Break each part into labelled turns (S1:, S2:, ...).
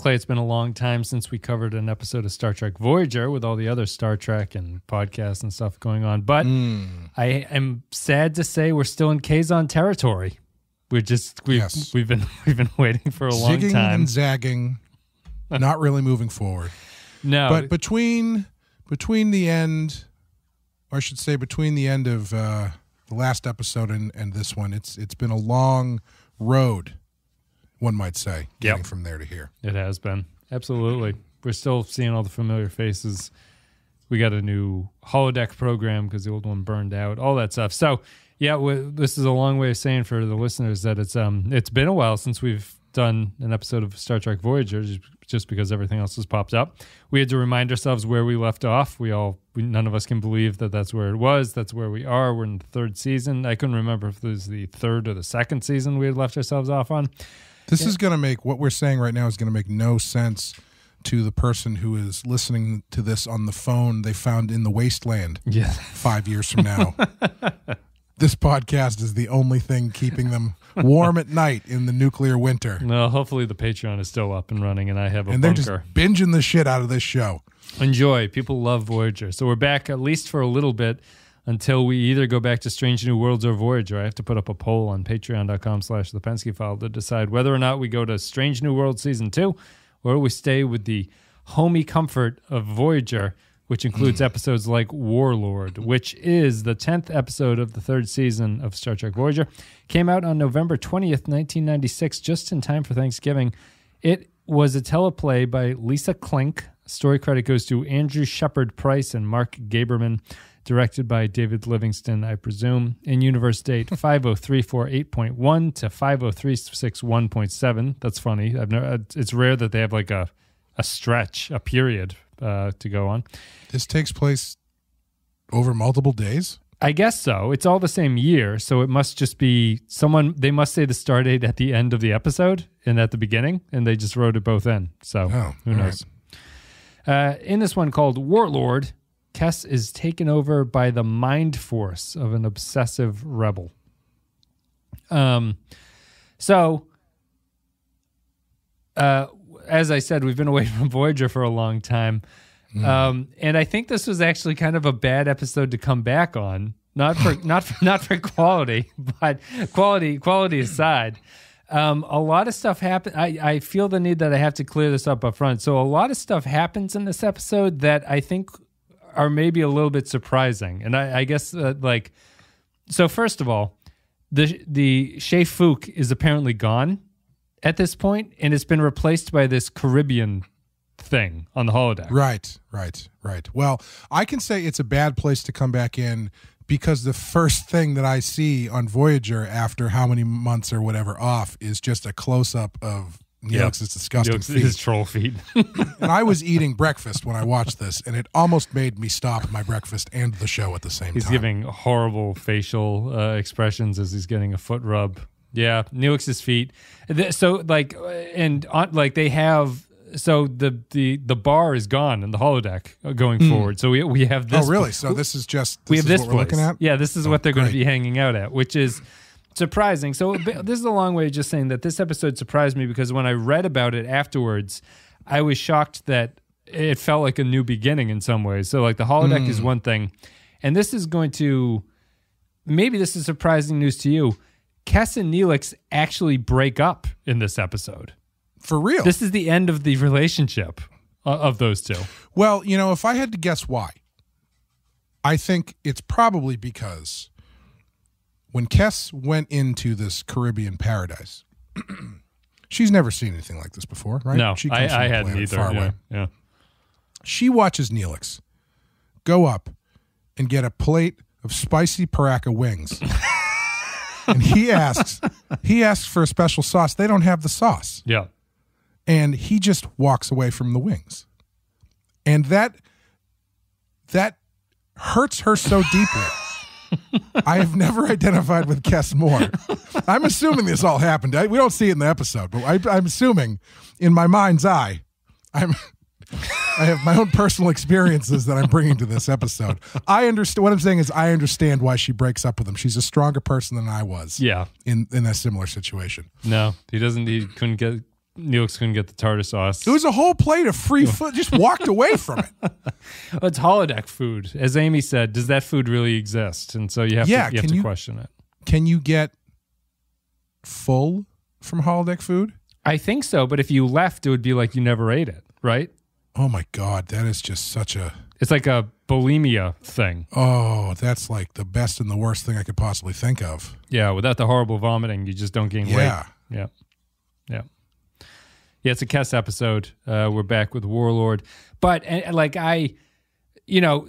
S1: Clay, it's been a long time since we covered an episode of Star Trek Voyager with all the other Star Trek and podcasts and stuff going on. But I am sad to say we're still in Kazon territory. We've been waiting for a long
S2: Zigging
S1: time
S2: and zagging, not really moving forward.
S1: No,
S2: but between the end, or I should say between the end of the last episode and this one, it's been a long road, one might say, getting from there to here.
S1: It has been. Absolutely. We're still seeing all the familiar faces. We got a new holodeck program because the old one burned out, all that stuff. So, yeah, this is a long way of saying for the listeners that it's been a while since we've done an episode of Star Trek Voyager, just because everything else has popped up. We had to remind ourselves where we left off. None of us can believe that that's where it was. That's where we are. We're in the third season. I couldn't remember if it was the third or the second season we had left ourselves off on.
S2: This is going to make, what we're saying right now is going to make no sense to the person who is listening to this on the phone they found in the wasteland 5 years from now. This podcast is the only thing keeping them warm at night in the nuclear winter.
S1: No, hopefully the Patreon is still up and running and I have a
S2: bunker. And they're just binging the shit out of this show.
S1: Enjoy. People love Voyager. So we're back at least for a little bit until we either go back to Strange New Worlds or Voyager. I have to put up a poll on patreon.com/the Pensky File to decide whether or not we go to Strange New Worlds Season 2 or we stay with the homey comfort of Voyager, which includes episodes like Warlord, which is the 10th episode of the third season of Star Trek Voyager. Came out on November 20th, 1996, just in time for Thanksgiving. It was a teleplay by Lisa Klink. Story credit goes to Andrew Shepard Price and Mark Gaberman. Directed by David Livingston, I presume. In-universe date 50348.1 to 50361.7. That's funny. It's rare that they have like a stretch, a period to go on.
S2: This takes place over multiple days?
S1: I guess so. It's all the same year, so it must just be they must say the start date at the end of the episode and at the beginning, and they just wrote it both in. So who knows? Right. In this one called Warlord, Kes is taken over by the mind force of an obsessive rebel. As I said, we've been away from Voyager for a long time. And I think this was actually kind of a bad episode to come back on. Not for quality, but quality aside. A lot of stuff happened. I feel the need that I have to clear this up front. So a lot of stuff happens in this episode that I think are maybe a little bit surprising. And I guess so first of all, the Shea Fook is apparently gone at this point, and it's been replaced by this Caribbean thing on the holodeck. Right. Well, I can say it's a bad place to come back in because the first thing that I see on Voyager after how many months or whatever off is just a close-up of Neelix's disgusting feet. His troll feet.
S2: And I was eating breakfast when I watched this, and it almost made me stop my breakfast and the show at the same time.
S1: He's giving horrible facial expressions as he's getting a foot rub. Yeah, Neelix's feet. So they have. So the bar is gone in the holodeck going forward. So we have this.
S2: Oh, really? So this is just
S1: we have this
S2: what we're looking at?
S1: Yeah, this is what they're going to be hanging out at, which is surprising. So this is a long way of just saying that this episode surprised me because when I read about it afterwards, I was shocked that it felt like a new beginning in some ways. So like the holodeck is one thing, and this is going to maybe this is surprising news to you. Kes and Neelix actually break up in this episode.
S2: For real?
S1: This is the end of the relationship of those two.
S2: Well, if I had to guess why, I think it's probably because when Kes went into this Caribbean paradise, she's never seen anything like this before, right?
S1: No,
S2: she
S1: I hadn't either.
S2: Far away.
S1: Yeah.
S2: She watches Neelix go up and get a plate of spicy Paraka wings. And he asks for a special sauce. They don't have the sauce.
S1: Yeah.
S2: And he just walks away from the wings. And that hurts her so deeply. I have never identified with Kes more. I'm assuming this all happened. We don't see it in the episode, but I'm assuming in my mind's eye, I have my own personal experiences that I'm bringing to this episode. I understand. What I'm saying is I understand why she breaks up with him. She's a stronger person than I was.
S1: Yeah.
S2: In a similar situation.
S1: No, he couldn't get Neelix couldn't get the tartar sauce.
S2: It was a whole plate of free food. Just walked away from it.
S1: Well, it's holodeck food. As Amy said, does that food really exist? And so you have to question it.
S2: Can you get full from holodeck food?
S1: I think so, but if you left, it would be like you never ate it, right?
S2: Oh my God, that is just such a...
S1: It's like a bulimia thing.
S2: Oh, that's like the best and the worst thing I could possibly think of.
S1: Yeah, without the horrible vomiting, you just don't gain weight. Yeah. Yeah, it's a Kess episode. We're back with Warlord. But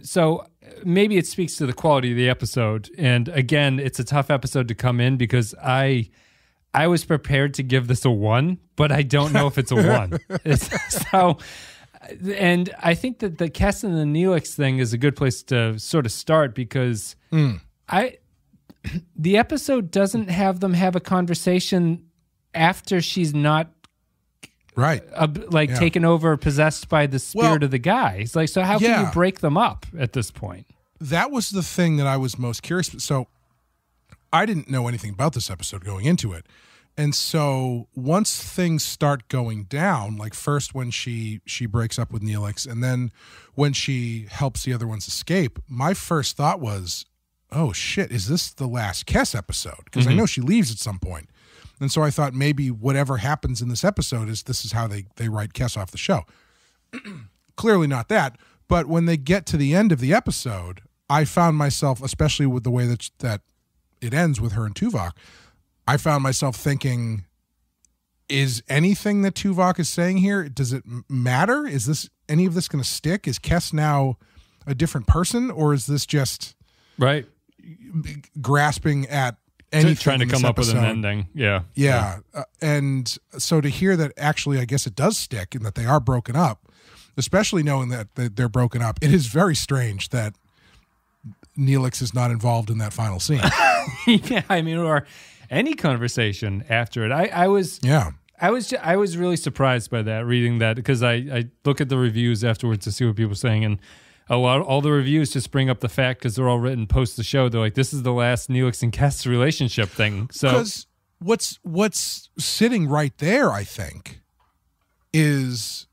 S1: so maybe it speaks to the quality of the episode. And again, it's a tough episode to come in because I was prepared to give this a 1, but I don't know if it's a 1. And I think that the Kess and the Neelix thing is a good place to sort of start because the episode doesn't have them have a conversation after she's not taken over, possessed by the spirit of the guy. It's like, so how can you break them up at this point?
S2: That was the thing that I was most curious. So I didn't know anything about this episode going into it. And so once things start going down, like first when she breaks up with Neelix and then when she helps the other ones escape, my first thought was, oh shit, is this the last Kess episode? Because I know she leaves at some point. And so I thought maybe whatever happens in this episode this is how they write Kess off the show. Clearly not that. But when they get to the end of the episode, I found myself, especially with the way that it ends with her and Tuvok, I found myself thinking, is anything that Tuvok is saying here, does it matter? Is any of this going to stick? Is Kess now a different person? Or is this just grasping at anything,
S1: trying to come up with an ending? Yeah.
S2: And so to hear that actually, I guess it does stick and that they are broken up, especially knowing that they're broken up, it is very strange that Neelix is not involved in that final scene.
S1: Yeah, I mean, or any conversation after it. I was really surprised by that, reading that, because I look at the reviews afterwards to see what people are saying, and all the reviews just bring up the fact, because they're all written post the show, they're like, this is the last Neelix and Kess relationship thing. So
S2: because what's sitting right there, I think, is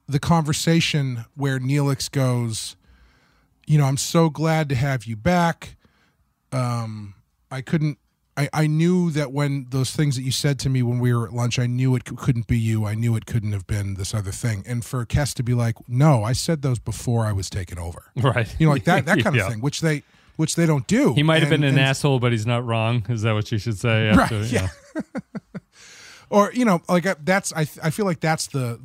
S2: the conversation where Neelix goes, I'm so glad to have you back. I knew that when those things that you said to me when we were at lunch, I knew it couldn't be you. I knew it couldn't have been this other thing. And for Kess to be like, no, I said those before I was taken over. Right. Like that kind of thing, which they don't do.
S1: He might have been an asshole, but he's not wrong. Is that what you should say? After,
S2: right. Yeah. Or, I feel like that's the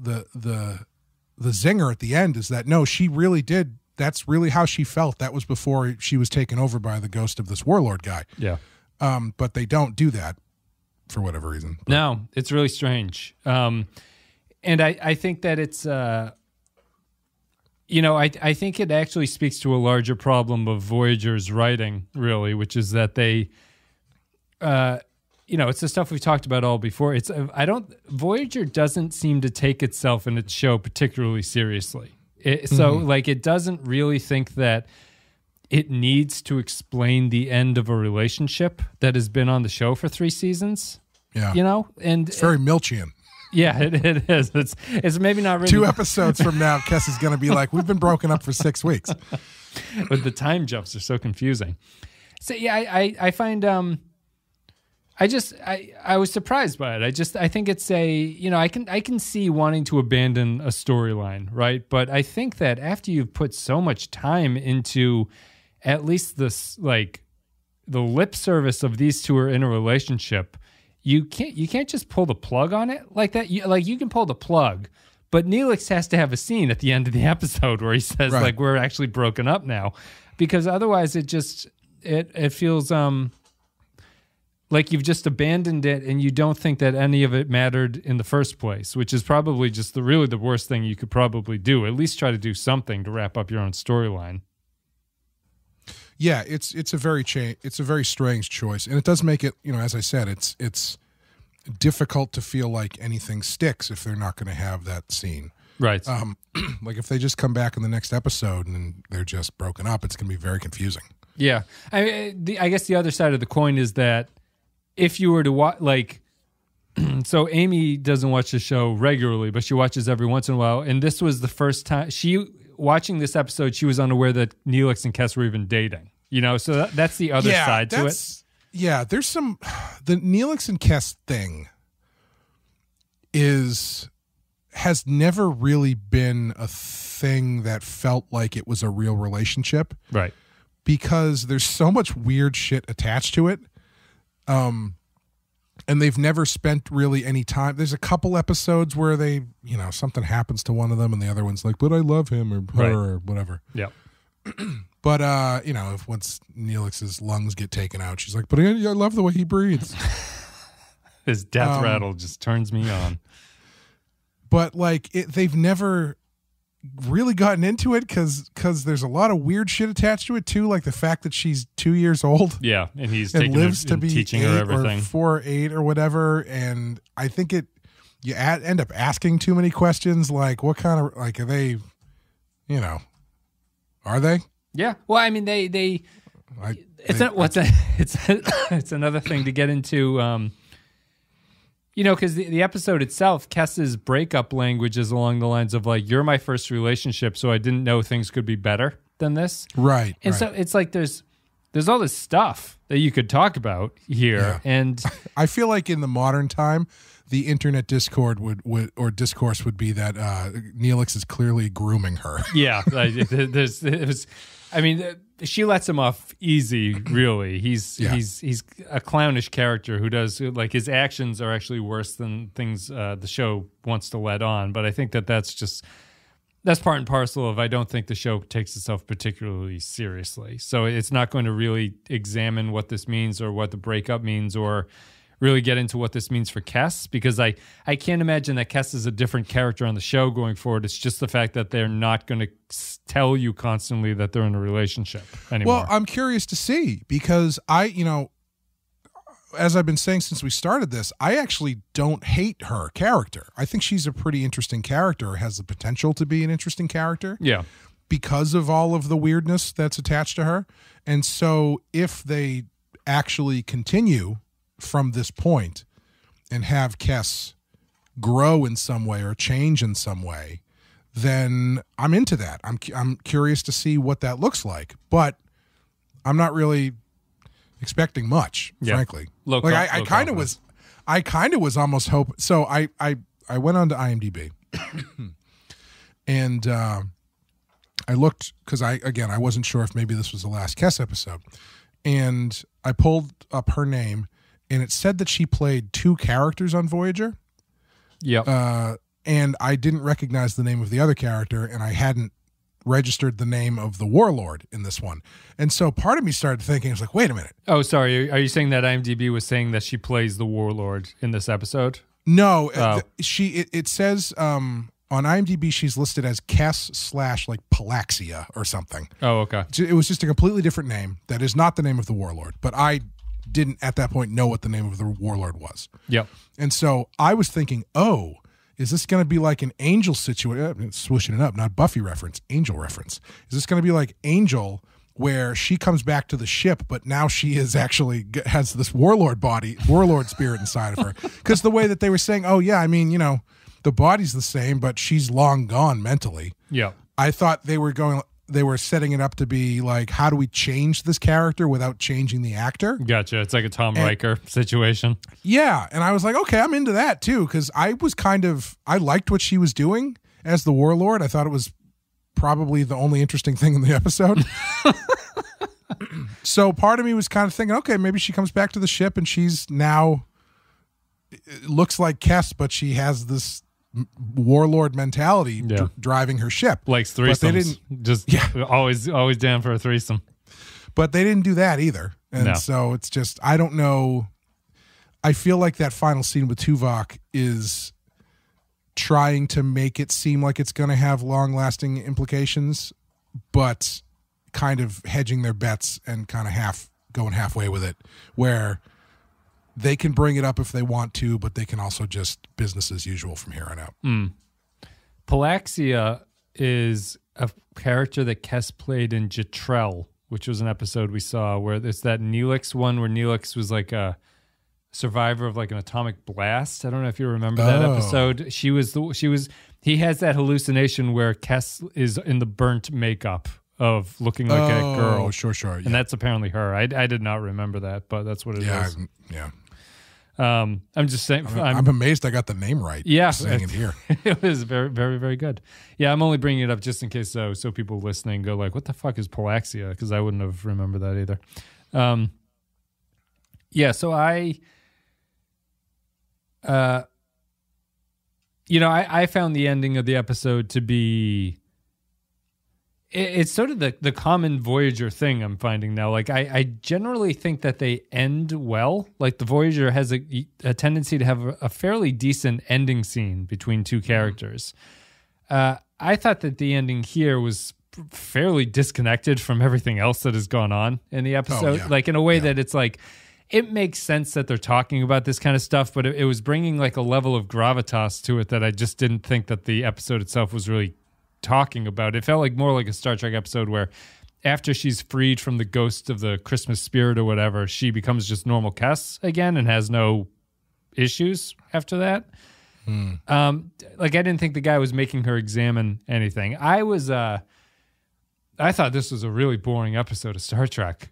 S2: zinger at the end, is that, no, she really did. That's really how she felt. That was before she was taken over by the ghost of this Warlord guy. Yeah. But they don't do that for whatever reason. But.
S1: No, it's really strange. And I think that it's, I think it actually speaks to a larger problem of Voyager's writing, really, which is that they, it's the stuff we've talked about all before. Voyager doesn't seem to take itself and its show particularly seriously. It doesn't really think that it needs to explain the end of a relationship that has been on the show for 3 seasons. Yeah. And
S2: it's very Milchian.
S1: Yeah, it is. It's maybe not really
S2: 2 episodes from now, Kess is going to be like, we've been broken up for 6 weeks.
S1: But the time jumps are so confusing. So yeah, I find I was surprised by it. I think it's I can see wanting to abandon a storyline, right? But I think that after you've put so much time into at least this, like, the lip service of these two are in a relationship, you can't just pull the plug on it like that. You can pull the plug, but Neelix has to have a scene at the end of the episode where he says, like, we're actually broken up now, because otherwise it feels like you've just abandoned it and you don't think that any of it mattered in the first place, which is probably just really the worst thing you could probably do. At least try to do something to wrap up your own storyline.
S2: Yeah, it's a very strange choice, and it does make it, as I said, it's difficult to feel like anything sticks if they're not going to have that scene. Right. Like if they just come back in the next episode and they're just broken up, it's going to be very confusing. Yeah. I guess the other side of the coin is that if you were to
S1: so Amy doesn't watch the show regularly, but she watches every once in a while. And this was the first time watching this episode, she was unaware that Neelix and Kes were even dating. So that's the other side to it.
S2: Yeah, there's the Neelix and Kes thing has never really been a thing that felt like it was a real relationship.
S1: Right.
S2: Because there's so much weird shit attached to it. And they've never spent really any time. There's a couple episodes where they, something happens to one of them and the other one's like, but I love him or her or whatever.
S1: Yeah.
S2: But, if once Neelix's lungs get taken out, she's like, but I love the way he breathes.
S1: His death rattle just turns me on.
S2: But they've never really gotten into it because there's a lot of weird shit attached to it too, like the fact that she's 2 years old.
S1: Yeah, and he's
S2: lives to be
S1: teaching her everything,
S2: or 4 or 8 or whatever. And I think you end up asking too many questions, like what kind of are they? Are they?
S1: Yeah. Well, I mean, it's another thing to get into. Because the episode itself, Kes's breakup language is along the lines of like, you're my first relationship, so I didn't know things could be better than this.
S2: Right.
S1: And so it's like there's all this stuff that you could talk about here. Yeah. And
S2: I feel like in the modern time, the internet discord or discourse would be that Neelix is clearly grooming her.
S1: Yeah. She lets him off easy, really. He's a clownish character who does, like, his actions are actually worse than things the show wants to let on. But I think that's part and parcel of, I don't think the show takes itself particularly seriously. So it's not going to really examine what this means or what the breakup means or really get into what this means for Kes, because I can't imagine that Kes is a different character on the show going forward. It's just the fact that they're not going to tell you constantly that they're in a relationship anymore.
S2: Well, I'm curious to see, because as I've been saying since we started this, I actually don't hate her character. I think she's a pretty interesting character, has the potential to be an interesting character.
S1: Yeah.
S2: Because of all of the weirdness that's attached to her. And so if they actually continue from this point and have Kes grow in some way or change in some way, then I'm into that. I'm curious to see what that looks like, but I'm not really expecting much, frankly. I kind of was almost hoping. So I went on to IMDb and I looked, because I wasn't sure if maybe this was the last Kes episode, and I pulled up her name. And it said that she played 2 characters on Voyager.
S1: Yep.
S2: And I didn't recognize the name of the other character, and I hadn't registered the name of the Warlord in this one. And so part of me started thinking, I was like, wait a minute.
S1: Oh, sorry. Are you saying that IMDb was saying that she plays the Warlord in this episode?
S2: No. It says on IMDb she's listed as Kes / like Palaxia or something.
S1: Oh, okay.
S2: It was just a completely different name. That is not the name of the Warlord. But I didn't at that point know what the name of the Warlord was.
S1: Yep.
S2: And so I was thinking, is this going to be like an Angel situation? Swishing it up, not Buffy reference, Angel reference. Is this going to be like Angel, where she comes back to the ship, but now she is actually has this Warlord spirit inside of her? Because the way that they were saying, the body's the same, but she's long gone mentally.
S1: Yeah.
S2: I thought they were setting it up to be like, how do we change this character without changing the actor?
S1: Gotcha. It's like a Tom Riker situation.
S2: Yeah. And I was like, okay, I'm into that too. Because I liked what she was doing as the Warlord. I thought it was probably the only interesting thing in the episode. So part of me was kind of thinking, okay, maybe she comes back to the ship and she's now, it looks like Kes, but she has this Warlord mentality driving her ship.
S1: Likes threesomes. Always down for a threesome.
S2: But they didn't do that either. And so it's just, I don't know. I feel like that final scene with Tuvok is trying to make it seem like it's going to have long-lasting implications, but kind of hedging their bets and kind of going halfway with it, where they can bring it up if they want to, but they can also just business as usual from here on out.
S1: Palaxia is a character that Kes played in Jetrel, which was an episode we saw where there's that Neelix one where Neelix was like a survivor of like an atomic blast. I don't know if you remember that episode. He has that hallucination where Kes is in the burnt makeup of looking like a girl.
S2: Oh, sure. Yeah.
S1: And that's apparently her. I did not remember that, but that's what it is.
S2: Yeah.
S1: I'm just saying.
S2: I'm amazed I got the name right.
S1: Yeah.
S2: Saying it here.
S1: It was very, very, very good. Yeah, I'm only bringing it up just in case so people listening go like, what the fuck is Polaxia? Because I wouldn't have remembered that either. So I found the ending of the episode to be... It's sort of the common Voyager thing I'm finding now. Like, I generally think that they end well. Like, the Voyager has a tendency to have a fairly decent ending scene between two characters. I thought that the ending here was fairly disconnected from everything else that has gone on in the episode. Like, in a way that it's like, it makes sense that they're talking about this kind of stuff, but it was bringing like a level of gravitas to it that I just didn't think that the episode itself was really talking about. It felt like more like a Star Trek episode where after she's freed from the ghost of the Christmas spirit or whatever, she becomes just normal Kes again and has no issues after that. Like, I didn't think the guy was making her examine anything. I thought this was a really boring episode of Star Trek.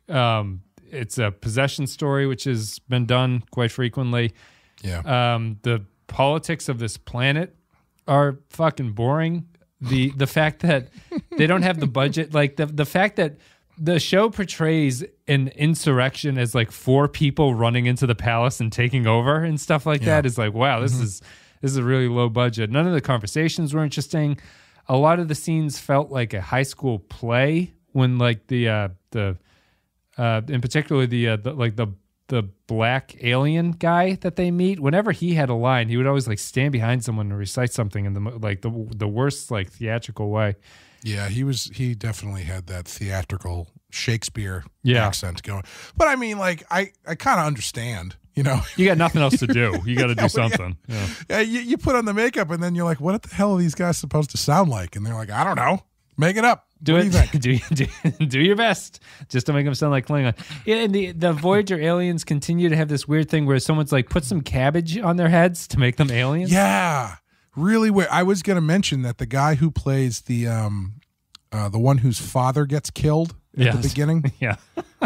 S1: It's a possession story, which has been done quite frequently.
S2: Yeah.
S1: The politics of this planet are fucking boring. The fact that they don't have the budget, like the fact that the show portrays an insurrection as like 4 people running into the palace and taking over and stuff like that is like, wow, this is a really low budget. None of the conversations were interesting. A lot of the scenes felt like a high school play when like in particular the black alien guy that they meet, whenever he had a line, he would always like stand behind someone and recite something in the worst like theatrical way.
S2: Yeah, he definitely had that theatrical Shakespeare accent going. But I mean, like, I kind of understand, you know.
S1: You got nothing else to do. You got to do something.
S2: Yeah, you put on the makeup and then you're like, what the hell are these guys supposed to sound like? And they're like, I don't know. Make it up.
S1: Do
S2: what
S1: it.
S2: Do you think?
S1: Do your best, just to make them sound like Klingon. Yeah, and the Voyager aliens continue to have this weird thing where someone's like, put some cabbage on their heads to make them aliens.
S2: Yeah, really weird. I was going to mention that the guy who plays the one whose father gets killed at the beginning,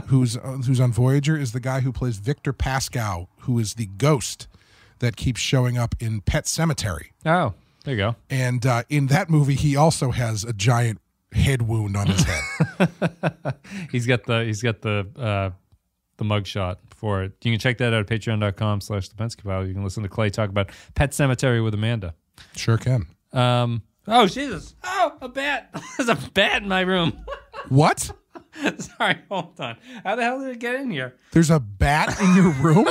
S2: who's on Voyager, is the guy who plays Victor Pascow, who is the ghost that keeps showing up in Pet Sematary.
S1: Oh, there you go.
S2: And in that movie, he also has a giant head wound on his head.
S1: He's got the mugshot for it. You can check that out at patreon.com/the Pensky File. You can listen to Clay talk about Pet Sematary with Amanda.
S2: Sure can.
S1: Oh, Jesus. Oh, a bat. There's a bat in my room.
S2: What?
S1: Sorry, hold on. How the hell did it get in here?
S2: There's a bat in your room?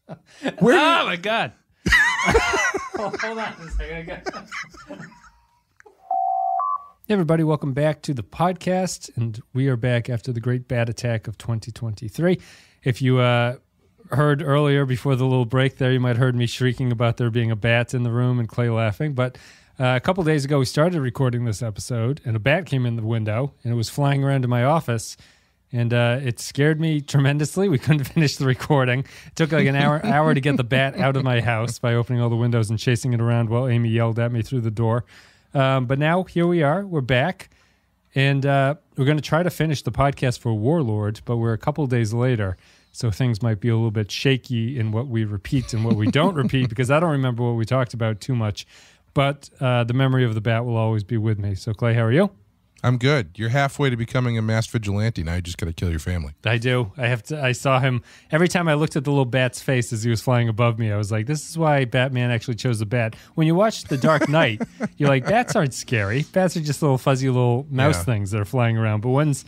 S1: Oh, my God. Hold on a second. Hey everybody, welcome back to the podcast, and we are back after the great bat attack of 2023. If you heard earlier before the little break there, you might have heard me shrieking about there being a bat in the room and Clay laughing, but a couple days ago we started recording this episode, and a bat came in the window, and it was flying around to my office, and it scared me tremendously. We couldn't finish the recording. It took like an hour to get the bat out of my house by opening all the windows and chasing it around while Amy yelled at me through the door. But now here we are. We're back, and we're going to try to finish the podcast for Warlord, but we're a couple days later, so things might be a little bit shaky in what we repeat and what we don't repeat, because I don't remember what we talked about too much, but the memory of the bat will always be with me. So, Clay, how are you?
S2: I'm good. You're halfway to becoming a masked vigilante. Now you just got to kill your family.
S1: I do. I saw him every time I looked at the little bat's face as he was flying above me. I was like, this is why Batman actually chose the bat. When you watch The Dark Knight, you're like, bats aren't scary. Bats are just little fuzzy little mouse things that are flying around. But once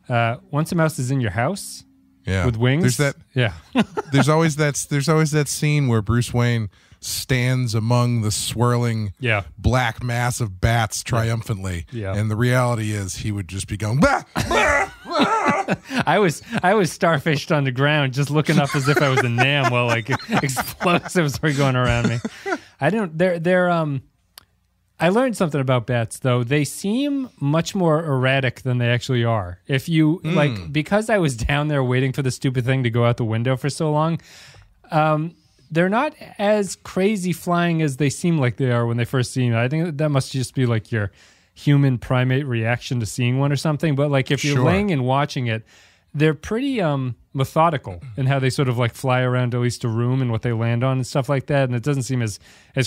S1: a mouse is in your house with wings,
S2: there's always that scene where Bruce Wayne stands among the swirling black mass of bats triumphantly. Yeah. And the reality is he would just be going, bah, bah, bah.
S1: I was starfished on the ground just looking up as if I was a Nam while like explosives were going around me. I I learned something about bats, though. They seem much more erratic than they actually are. If you, because I was down there waiting for the stupid thing to go out the window for so long, they're not as crazy flying as they seem like they are when they first see you. I think that must just be like your human primate reaction to seeing one or something. But like if you're laying and watching it, they're pretty methodical in how they sort of like fly around at least a room and what they land on and stuff like that. And it doesn't seem as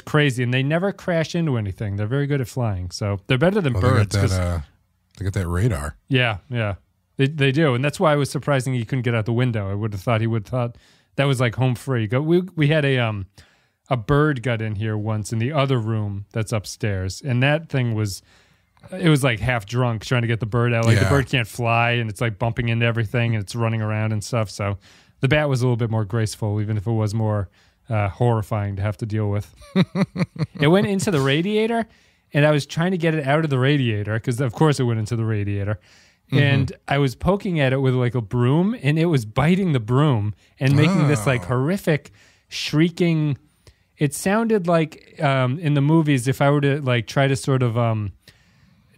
S1: crazy. And they never crash into anything. They're very good at flying. So they're better than birds.
S2: They got that radar.
S1: Yeah. They do. And that's why it was surprising he couldn't get out the window. I would have thought that was like home free. We had a bird got in here once in the other room that's upstairs. And that thing was like half drunk trying to get the bird out. Like the bird can't fly and it's like bumping into everything and it's running around and stuff. So the bat was a little bit more graceful, even if it was more horrifying to have to deal with. It went into the radiator and I was trying to get it out of the radiator because of course it went into the radiator. And I was poking at it with like a broom and it was biting the broom and making this like horrific shrieking. It sounded like in the movies, if I were to like try to sort of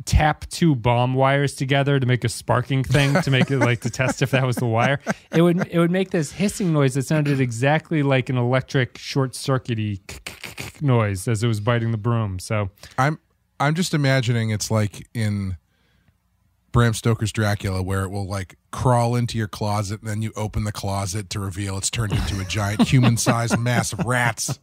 S1: tap two bomb wires together to make a sparking thing to make it like to test if that was the wire, it would make this hissing noise that sounded exactly like an electric short circuity noise as it was biting the broom. So
S2: I'm just imagining it's like in Bram Stoker's Dracula where it will like crawl into your closet and then you open the closet to reveal it's turned into a giant human-sized mass of rats.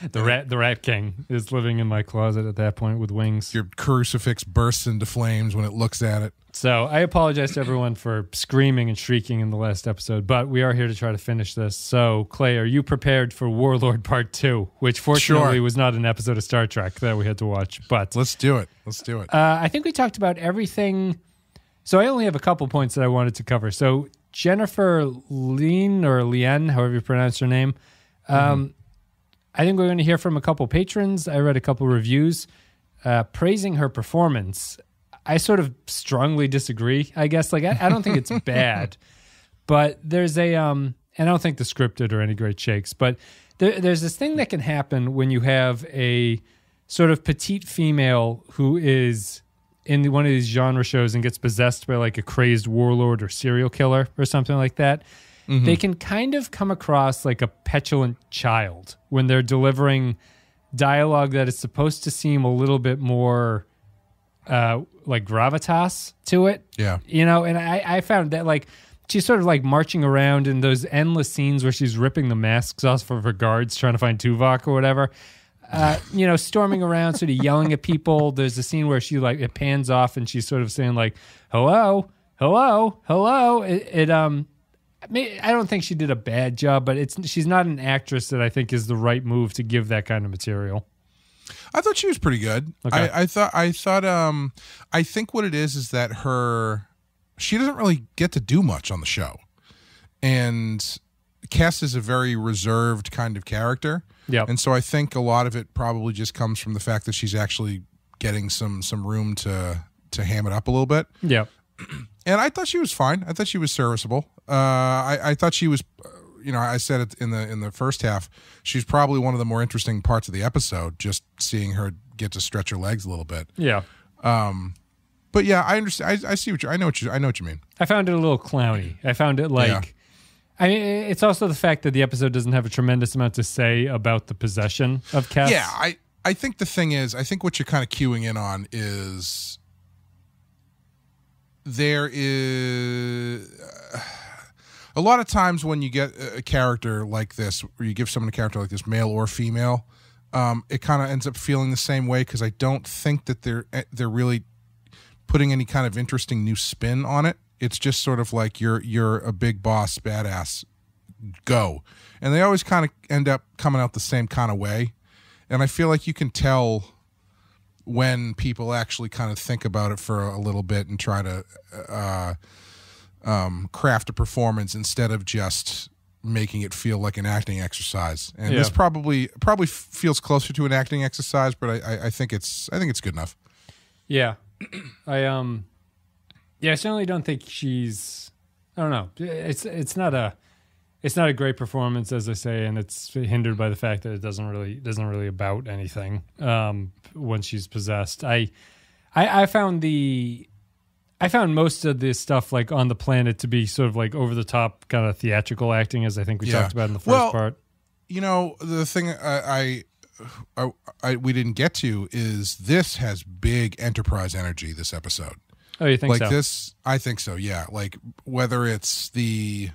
S1: The rat king is living in my closet at that point with wings.
S2: Your crucifix bursts into flames when it looks at it.
S1: So I apologize to everyone for screaming and shrieking in the last episode, but we are here to try to finish this. So, Clay, are you prepared for Warlord Part 2, which fortunately was not an episode of Star Trek that we had to watch? But
S2: let's do it.
S1: I think we talked about everything. So I only have a couple points that I wanted to cover. So Jennifer Lien, however you pronounce her name, I think we're going to hear from a couple patrons. I read a couple reviews praising her performance. I sort of strongly disagree, I guess. Like, I don't think it's bad, but there's and I don't think the script did or any great shakes, but there's this thing that can happen when you have a sort of petite female who is in one of these genre shows and gets possessed by like a crazed warlord or serial killer or something like that. They can kind of come across like a petulant child when they're delivering dialogue that is supposed to seem a little bit more like gravitas to it.
S2: Yeah.
S1: You know, and I found that like she's sort of like marching around in those endless scenes where she's ripping the masks off of her guards trying to find Tuvok or whatever. You know, storming around, sort of yelling at people. There's a scene where she like it pans off and she's sort of saying like, hello. I don't think she did a bad job, but she's not an actress that I think is the right move to give that kind of material.
S2: I thought she was pretty good. Okay. I think what it is that she doesn't really get to do much on the show. And Cass is a very reserved kind of character.
S1: Yeah.
S2: And so I think a lot of it probably just comes from the fact that she's actually getting some room to ham it up a little bit.
S1: Yeah.
S2: And I thought she was fine. I thought she was serviceable. I thought she was, I said it in the first half. She's probably one of the more interesting parts of the episode. Just seeing her get to stretch her legs a little bit.
S1: Yeah.
S2: But yeah, I understand. I know what you mean.
S1: I found it a little clowny. I found it like. Yeah. I mean, it's also the fact that the episode doesn't have a tremendous amount to say about the possession of Cass.
S2: Yeah, I think the thing is, I think what you're kind of cueing in on is. There is a lot of times when you get a character like this, or you give someone a character like this, male or female, it kind of ends up feeling the same way because I don't think that they're really putting any kind of interesting new spin on it. It's just sort of like you're a big boss, badass, go, and they always kind of end up coming out the same kind of way, and I feel like you can tell when people actually kind of think about it for a little bit and try to craft a performance instead of just making it feel like an acting exercise. And this probably feels closer to an acting exercise, but I think it's good enough.
S1: Yeah. I certainly don't think she's, I don't know. It's it's not a great performance, as I say, and it's hindered by the fact that it doesn't really about anything when she's possessed. I found most of this stuff like on the planet to be sort of like over the top kind of theatrical acting, as I think we talked about in the first part.
S2: You know, the thing we didn't get to is this has big Enterprise energy, this episode.
S1: Oh, you think
S2: like
S1: so?
S2: This, I think so, yeah. Like whether it's the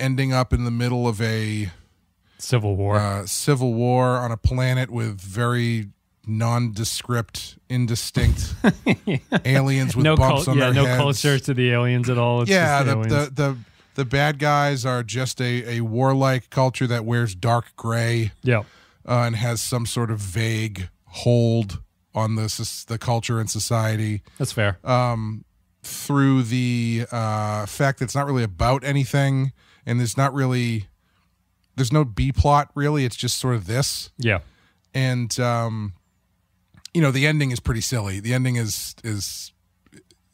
S2: ending up in the middle of a
S1: civil war
S2: on a planet with very nondescript, indistinct aliens with bumps on their heads.
S1: No culture to the aliens at all. It's just
S2: the bad guys are just a warlike culture that wears dark gray.
S1: Yeah,
S2: and has some sort of vague hold on the culture and society.
S1: That's fair.
S2: Through the fact that it's not really about anything, and there's no B plot really. It's just sort of this.
S1: Yeah,
S2: and the ending is pretty silly. The ending is it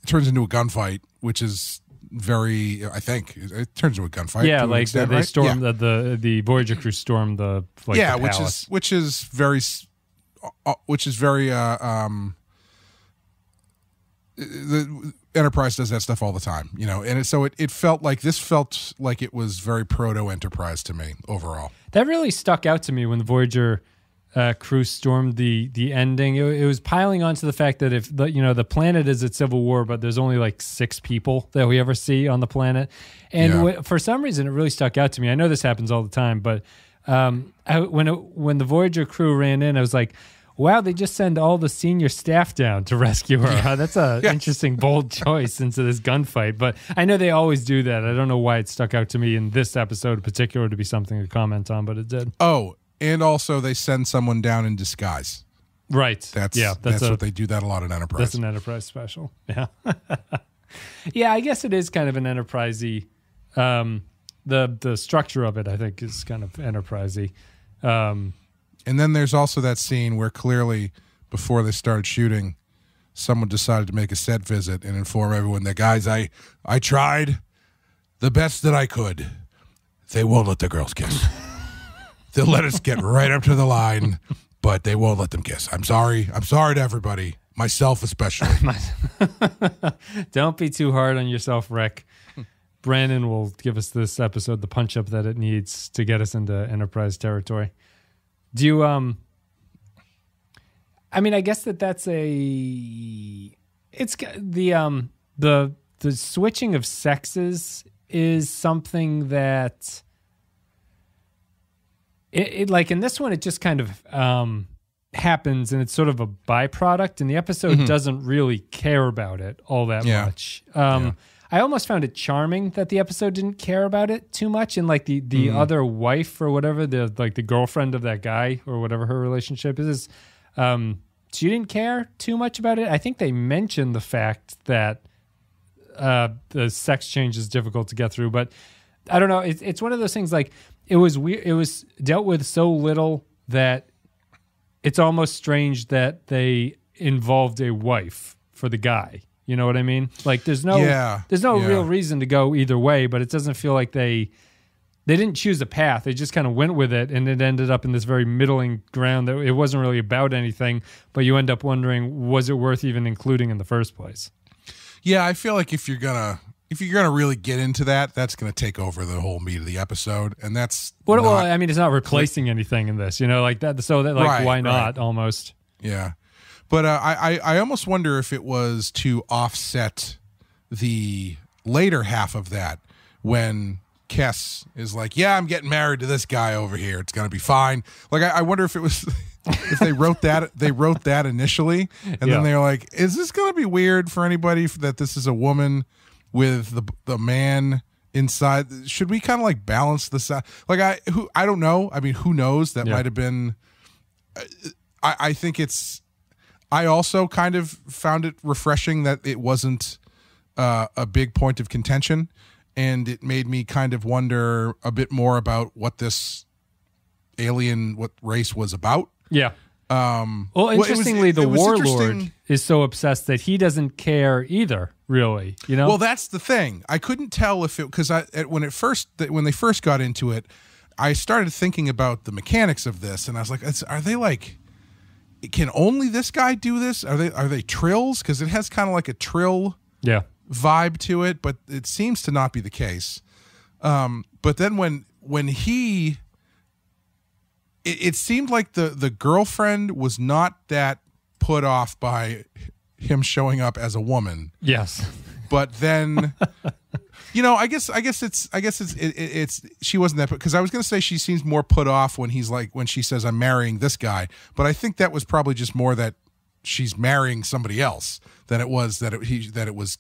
S2: turns into a gunfight, which is very. I think it turns into a gunfight.
S1: Yeah, like
S2: extent,
S1: they
S2: right?
S1: storm the Voyager crew stormed the the palace.
S2: which is very. The Enterprise does that stuff all the time, and so it felt like it was very proto-Enterprise to me overall.
S1: That really stuck out to me when the Voyager crew stormed the ending. It was piling onto the fact that if the planet is at civil war, but there's only like 6 people that we ever see on the planet, and for some reason it really stuck out to me. I know this happens all the time, but when the Voyager crew ran in, I was like, wow, they just send all the senior staff down to rescue her. That's an interesting, bold choice into this gunfight. But I know they always do that. I don't know why it stuck out to me in this episode in particular to be something to comment on, but it did.
S2: Oh, and also they send someone down in disguise.
S1: Right.
S2: That's what they do that a lot in Enterprise.
S1: That's an Enterprise special. Yeah. Yeah, I guess it is kind of an Enterprise-y. The structure of it, I think, is kind of Enterprise-y.
S2: And then there's also that scene where clearly, before they started shooting, someone decided to make a set visit and inform everyone that, guys, I tried the best that I could. They won't let the girls kiss. They'll let us get right up to the line, but they won't let them kiss. I'm sorry. I'm sorry to everybody, myself especially.
S1: Don't be too hard on yourself, Rick. Brandon will give us this episode the punch-up that it needs to get us into Enterprise territory. Do you, I mean, I guess that's it's the switching of sexes is something that it like in this one, it just kind of, happens and it's sort of a byproduct and the episode doesn't really care about it all that much. I almost found it charming that the episode didn't care about it too much, and like the other wife or whatever, the girlfriend of that guy or whatever her relationship is, she didn't care too much about it. I think they mentioned the fact that the sex change is difficult to get through, but I don't know. It's one of those things like it was weird. It was dealt with so little that it's almost strange that they involved a wife for the guy. You know what I mean? Like there's no real reason to go either way, but it doesn't feel like they didn't choose a path. They just kind of went with it, and it ended up in this very middling ground that it wasn't really about anything, but you end up wondering, was it worth even including in the first place?
S2: Yeah, I feel like if you're gonna really get into that, that's gonna take over the whole meat of the episode, and that's
S1: well, I mean, it's not replacing anything in this, like that. So that, like, why not? Almost.
S2: Yeah. But I almost wonder if it was to offset the later half of that when Kes is like, yeah, I'm getting married to this guy over here. It's going to be fine. Like, I wonder if it was if they wrote that initially. And then they're like, is this going to be weird for anybody that this is a woman with the man inside? Should we kind of like balance this out? Like, I don't know. I mean, who knows? That might have been, I think it's, I also kind of found it refreshing that it wasn't a big point of contention, and it made me kind of wonder a bit more about what this what race was about.
S1: Yeah. Well, interestingly, the Warlord is so obsessed that he doesn't care either, really. You know?
S2: Well, that's the thing. I couldn't tell if it, because when they first got into it, I started thinking about the mechanics of this, and I was like, are they like, can only this guy do this? Are they trills? Because it has kind of like a trill vibe to it, but it seems to not be the case. But then when he, it seemed like the girlfriend was not that put off by him showing up as a woman.
S1: Yes.
S2: But then, I guess it's she wasn't that, because I was going to say she seems more put off when she says I'm marrying this guy, but I think that was probably just more that she's marrying somebody else than it was that it was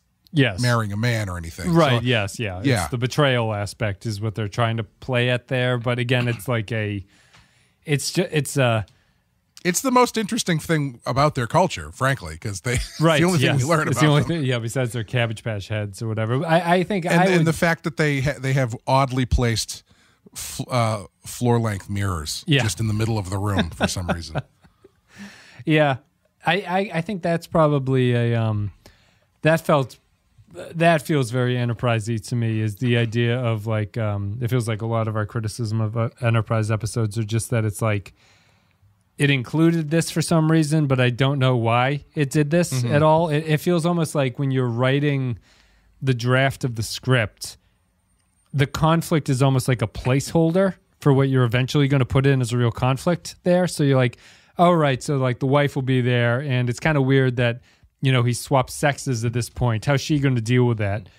S2: marrying a man or anything.
S1: Right.
S2: So,
S1: yes. Yeah. It's the betrayal aspect is what they're trying to play at there. But again, it's like it's the most interesting thing about their culture, frankly, because it's the only thing we learn about. It's the only
S2: them.
S1: thing, besides their Cabbage Patch heads or whatever. I think,
S2: and the fact that they have oddly placed floor length mirrors just in the middle of the room for some reason.
S1: Yeah, I think that's probably that feels very Enterprise-y to me, is the idea of like, it feels like a lot of our criticism of Enterprise episodes are just that it's like, it included this for some reason, but I don't know why it did this at all. It feels almost like when you're writing the draft of the script, the conflict is almost like a placeholder for what you're eventually going to put in as a real conflict there. So you're like, oh, right, so like the wife will be there, and it's kind of weird that, he swapped sexes at this point. How's she going to deal with that?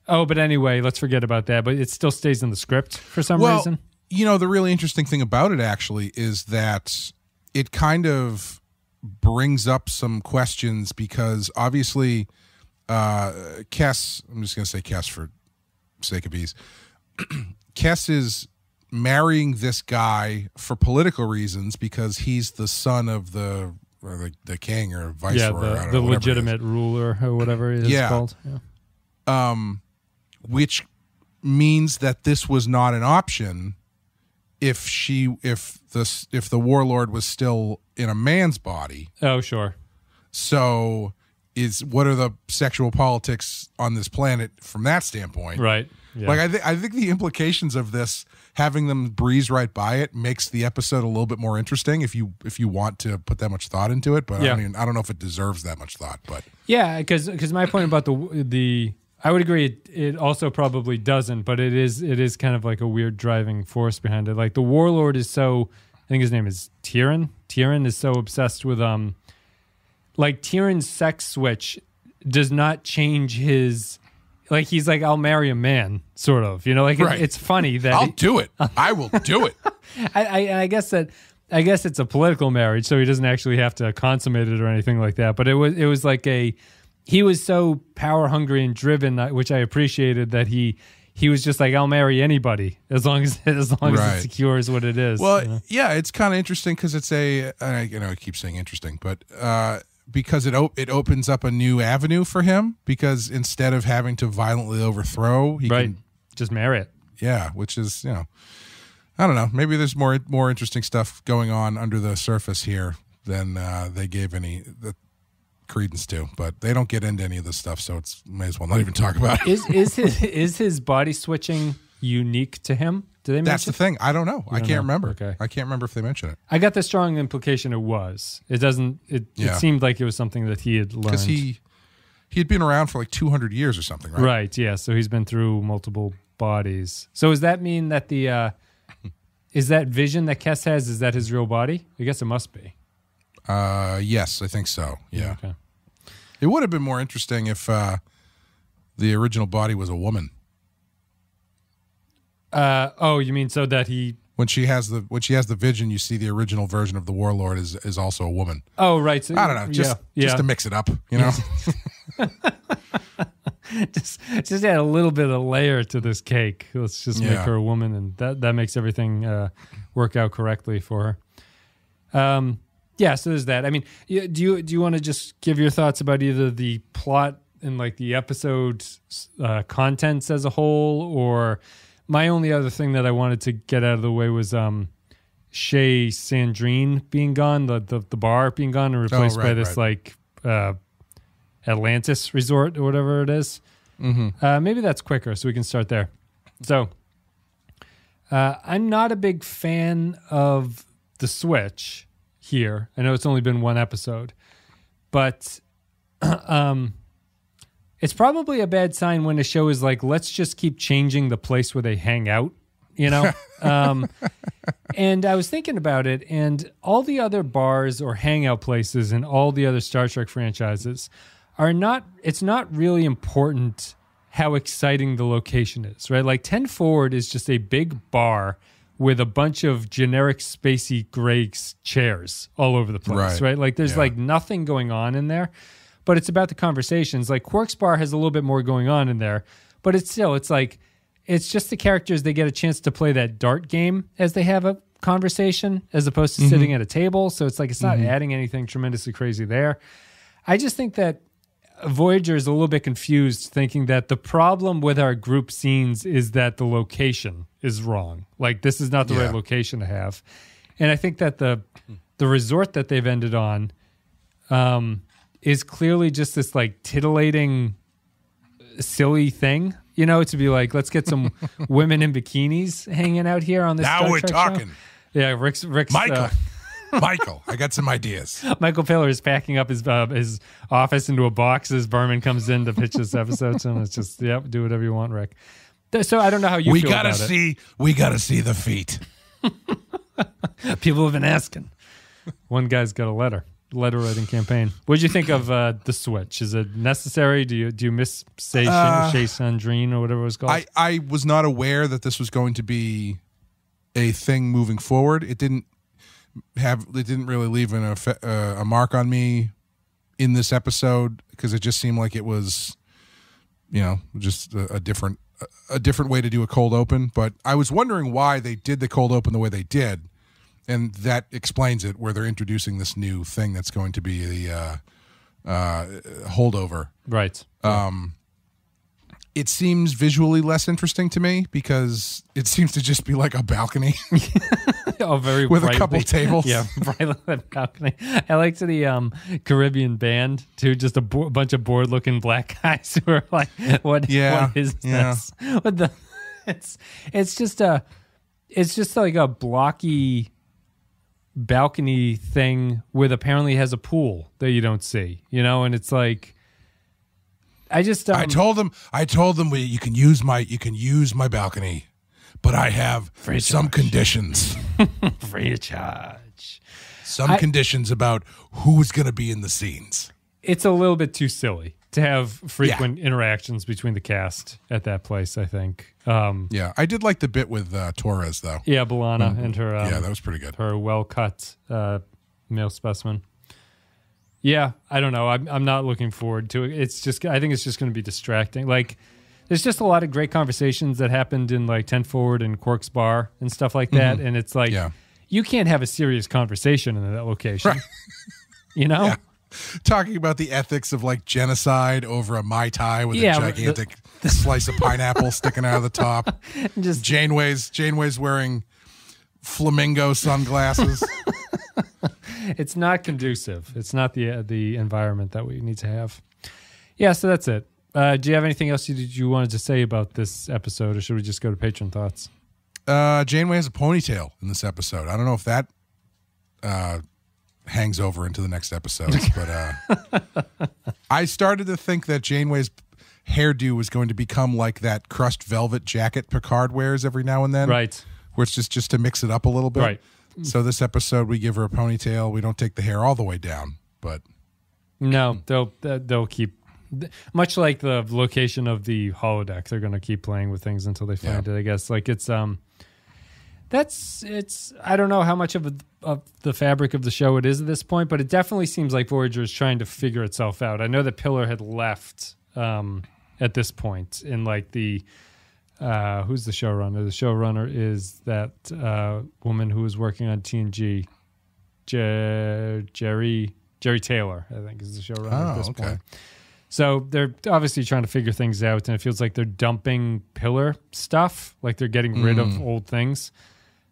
S1: Oh, but anyway, let's forget about that. But it still stays in the script for some reason.
S2: The really interesting thing about it actually is that it kind of brings up some questions, because obviously Kes, I'm just going to say Kes for sake of ease, Kes is marrying this guy for political reasons because he's the son of the king or viceroy,
S1: the legitimate ruler or whatever it is called.
S2: Which means that this was not an option if the Warlord was still in a man's body.
S1: Oh, sure.
S2: So what are the sexual politics on this planet from that standpoint?
S1: Right. Yeah.
S2: Like I think the implications of this, having them breeze right by it, makes the episode a little bit more interesting if you want to put that much thought into it. But I don't know if it deserves that much thought. But
S1: because my point about the I would agree it also probably doesn't, but it is kind of like a weird driving force behind it. Like the Warlord is so, I think his name is Tyrion. Tyrion is so obsessed with like Tyrion's sex switch does not change his. Like he's like, I'll marry a man, sort of. Like right. It's funny that
S2: I'll do it. I will do it.
S1: I guess it's a political marriage, so he doesn't actually have to consummate it or anything like that. But it was like he was so power hungry and driven, which I appreciated, that he was just like, I'll marry anybody as long as it secures what it is.
S2: Well, yeah, it's kind of interesting because it's I keep saying interesting, but. Because it opens up a new avenue for him, because instead of having to violently overthrow, he can
S1: just marry it.
S2: Yeah, which is, I don't know. Maybe there's more interesting stuff going on under the surface here than they gave any credence to. But they don't get into any of this stuff, so it's may as well not even talk about it.
S1: Is his body switching unique to him? Do they mention?
S2: That's the thing. I don't know. I can't remember.
S1: Okay.
S2: I can't remember if they mention it.
S1: I got the strong implication it was. It doesn't. It seemed like it was something that he had learned,
S2: because he had been around for like 200 years or something, right?
S1: Right. Yeah. So he's been through multiple bodies. So does that mean that is that vision that Kes has? Is that his real body? I guess it must be.
S2: Yes, I think so. Yeah.
S1: Okay.
S2: It would have been more interesting if the original body was a woman.
S1: You mean so that he
S2: when she has the vision, you see the original version of the Warlord is also a woman.
S1: Oh, right. So,
S2: I don't know, just to mix it up,
S1: just add a little bit of layer to this cake. Let's just make her a woman, and that makes everything work out correctly for her. So there's that. I mean, do you want to just give your thoughts about either the plot and like the episode contents as a whole, or my only other thing that I wanted to get out of the way was Chez Sandrine being gone, the bar being gone, and replaced by this like Atlantis resort or whatever it is. Mm-hmm. Maybe that's quicker, so we can start there. So I'm not a big fan of the switch here. I know it's only been one episode, but it's probably a bad sign when a show is like, let's just keep changing the place where they hang out, you know? And I was thinking about it, and all the other bars or hangout places in all the other Star Trek franchises it's not really important how exciting the location is, right? Like 10 Forward is just a big bar with a bunch of generic spacey gray chairs all over the place, right? Like there's like nothing going on in there, but it's about the conversations. Like Quark's bar has a little bit more going on in there, but it's just the characters, they get a chance to play that dart game as they have a conversation as opposed to sitting at a table. So it's like, it's not adding anything tremendously crazy there. I just think that Voyager is a little bit confused, thinking that the problem with our group scenes is that the location is wrong. Like this is not the right location to have. And I think that the resort that they've ended on is clearly just this like titillating, silly thing, you know, to be like, let's get some women in bikinis hanging out here on this.
S2: Now
S1: Star
S2: we're
S1: Trek
S2: talking.
S1: Show. Yeah, Rick's
S2: Michael, I got some ideas.
S1: Michael Piller is packing up his office into a box as Berman comes in to pitch this episode. So it's just, do whatever you want, Rick. So I don't know how you feel about it.
S2: We gotta see the feet.
S1: People have been asking. One guy's got a letter writing campaign. What did you think of the switch? Is it necessary? Do you miss Chez Sandrine or whatever it was called?
S2: I was not aware that this was going to be a thing moving forward. It didn't really leave a mark on me in this episode because it just seemed like it was, you know, just a different way to do a cold open. But I was wondering why they did the cold open the way they did, and that explains it, where they're introducing this new thing that's going to be the holdover.
S1: Right.
S2: It seems visually less interesting to me because it seems to just be like a balcony.
S1: Very
S2: with
S1: brightly,
S2: a couple tables.
S1: Yeah, brightly lit balcony. I liked the Caribbean band too. Just a bunch of bored-looking black guys who are like, "What is this?" What the? It's just like a blocky balcony thing with apparently has a pool that you don't see, you know, and it's like. I told them you can use my balcony, but I have some conditions. Free of charge.
S2: Some conditions about who's going to be in the scenes.
S1: It's a little bit too silly to have frequent interactions between the cast at that place, I think.
S2: I did like the bit with Torres, though.
S1: Yeah, B'Elanna and her.
S2: That was pretty good.
S1: Her well-cut male specimen. Yeah, I don't know. I'm not looking forward to it. I think it's just going to be distracting. Like, there's just a lot of great conversations that happened in like 10 Forward and Quark's bar and stuff like that. And it's like, you can't have a serious conversation in that location. Right. You know? Yeah.
S2: Talking about the ethics of like genocide over a Mai Tai with a gigantic slice of pineapple sticking out of the top. Just Janeway's wearing flamingo sunglasses.
S1: It's not conducive. It's not the environment that we need to have. Yeah, so that's it. Do you have anything else you wanted to say about this episode, or should we just go to patron thoughts?
S2: Janeway has a ponytail in this episode. I don't know if that hangs over into the next episodes, but I started to think that Janeway's hairdo was going to become like that crushed velvet jacket Picard wears every now and then.
S1: Right.
S2: Where it's just to mix it up a little bit.
S1: Right.
S2: So this episode, we give her a ponytail. We don't take the hair all the way down, but
S1: no, they'll keep, much like the location of the holodeck. They're going to keep playing with things until they find it. I guess like it's I don't know how much of the fabric of the show it is at this point, but it definitely seems like Voyager is trying to figure itself out. I know that Piller had left at this point in like the. Who's the showrunner? The showrunner is that woman who was working on TNG, Jerry Taylor, I think, is the showrunner at this point. So they're obviously trying to figure things out, and it feels like they're dumping Piller stuff, like they're getting rid of old things.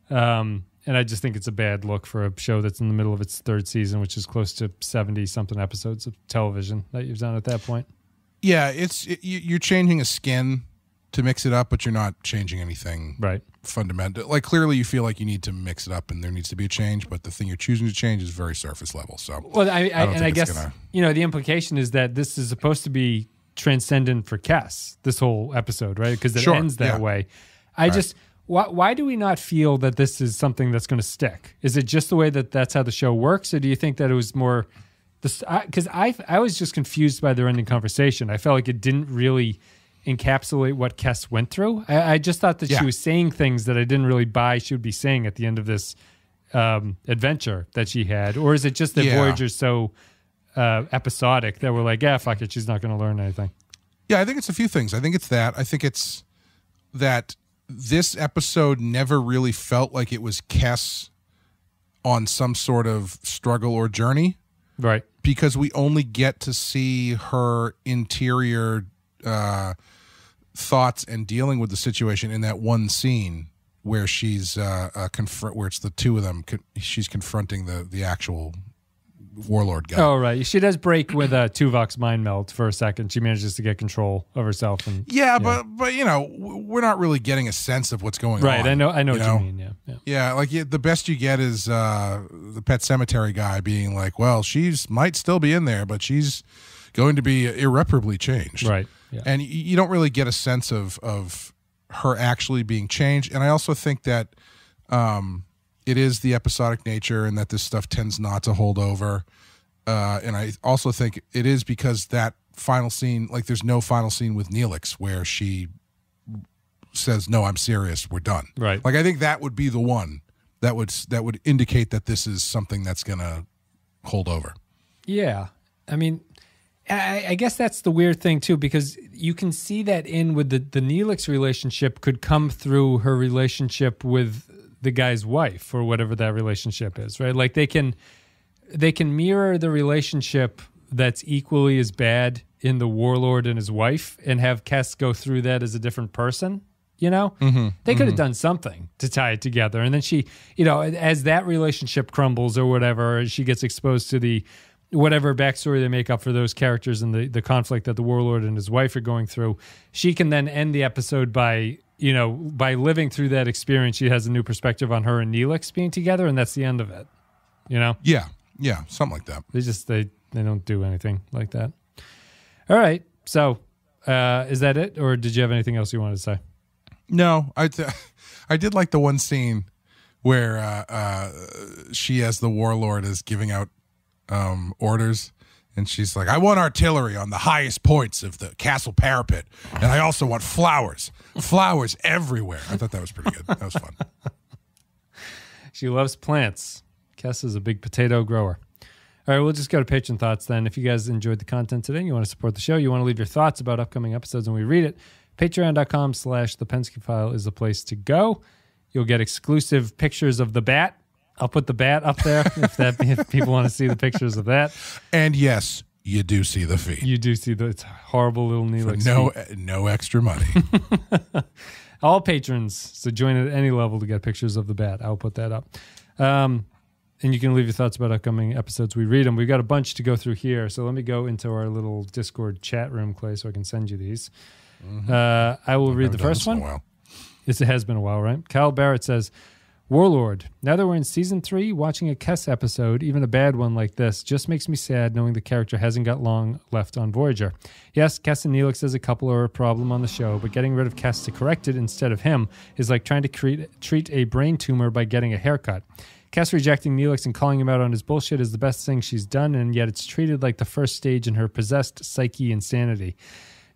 S1: And And I just think it's a bad look for a show that's in the middle of its third season, which is close to 70-something episodes of television that you've done at that point.
S2: Yeah, you're changing a skin to mix it up, but you're not changing anything fundamental. Like, clearly you feel like you need to mix it up and there needs to be a change, but the thing you're choosing to change is very surface level. So,
S1: well, I guess the implication is that this is supposed to be transcendent for Kes, this whole episode, right? Because it ends that way. Why do we not feel that this is something that's going to stick? Is it just the way that's how the show works, or do you think that it was more? Because I was just confused by their ending conversation. I felt like it didn't really encapsulate what Kes went through. I just thought that she was saying things that I didn't really buy she would be saying at the end of this adventure that she had. Or is it just that Voyager's so episodic that we're like, fuck it, she's not going to learn anything?
S2: Yeah, I think it's a few things. I think it's that. I think it's that this episode never really felt like it was Kes on some sort of struggle or journey.
S1: Right.
S2: Because we only get to see her interior thoughts and dealing with the situation in that one scene where she's where it's the two of them. She's confronting the actual Warlord guy.
S1: Oh, right. She does break with Tuvok's mind melt for a second. She manages to get control of herself. And
S2: but you know, we're not really getting a sense of what's going on.
S1: Right. I know what you mean.
S2: Yeah. Like the best you get is the Pet Cemetery guy being like, well, she's might still be in there, but she's going to be irreparably changed.
S1: Right. Yeah.
S2: And you don't really get a sense of her actually being changed. And I also think that it is the episodic nature and that this stuff tends not to hold over. And I also think it is because that final scene, like there's no final scene with Neelix where she says, no, I'm serious, we're done.
S1: Right.
S2: Like I think that would be the one that would indicate that this is something that's going to hold over.
S1: Yeah. I mean, I guess that's the weird thing too, because you can see that in with the Neelix relationship could come through her relationship with the guy's wife or whatever that relationship is, right? Like they can mirror the relationship that's equally as bad in the Warlord and his wife and have Kes go through that as a different person, you know? They could have done something to tie it together. And then she, you know, as that relationship crumbles or whatever, she gets exposed to the whatever backstory they make up for those characters and the conflict that the Warlord and his wife are going through. She can then end the episode by living through that experience. She has a new perspective on her and Neelix being together, and that's the end of it. You know?
S2: Yeah, something like that.
S1: They don't do anything like that. All right. So, is that it, or did you have anything else you wanted to say?
S2: No, I did like the one scene where she, as the Warlord, is giving out orders. And she's like, I want artillery on the highest points of the castle parapet. And I also want flowers everywhere. I thought that was pretty good. That was fun.
S1: She loves plants. Kes is a big potato grower. All right, we'll just go to Patreon thoughts then. If you guys enjoyed the content today and you want to support the show, you want to leave your thoughts about upcoming episodes and we read it, patreon.com/the Pensky File is the place to go. You'll get exclusive pictures of the bat. I'll put the bat up there if people want to see the pictures of that.
S2: And yes, you do see the feet.
S1: You do see it's horrible little Neelix
S2: feet. No extra money.
S1: All patrons, so join at any level to get pictures of the bat. I'll put that up. And you can leave your thoughts about upcoming episodes. We read them. We've got a bunch to go through here. So let me go into our little Discord chat room, Clay, so I can send you these. I will read the first one. It has been a while, right? Kyle Barrett says, Warlord, now that we're in season 3, watching a Kes episode, even a bad one like this, just makes me sad knowing the character hasn't got long left on Voyager. Yes, Kes and Neelix as a couple are a problem on the show, but getting rid of Kes to correct it instead of him is like trying to treat a brain tumor by getting a haircut. Kes rejecting Neelix and calling him out on his bullshit is the best thing she's done, and yet it's treated like the first stage in her possessed psyche insanity.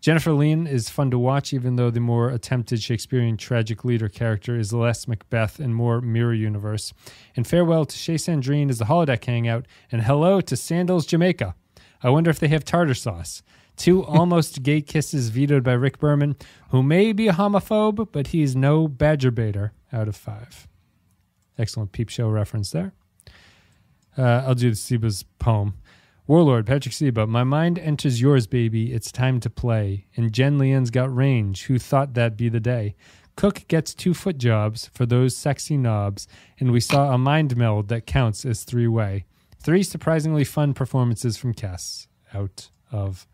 S1: Jennifer Lean is fun to watch, even though the more attempted Shakespearean tragic leader character is less Macbeth and more Mirror Universe. And farewell to Shea Sandrine as the holodeck hangout, and hello to Sandals Jamaica. I wonder if they have tartar sauce. 2 almost gay kisses vetoed by Rick Berman, who may be a homophobe, but he's no badger baiter out of 5. Excellent Peep Show reference there. I'll do the Seba's poem. Warlord, Patrick Seba, my mind enters yours, baby. It's time to play. And Jen Lian's got range. Who thought that'd be the day? Cook gets 2 foot jobs for those sexy knobs, and we saw a mind meld that counts as 3-way. 3 surprisingly fun performances from Kes out of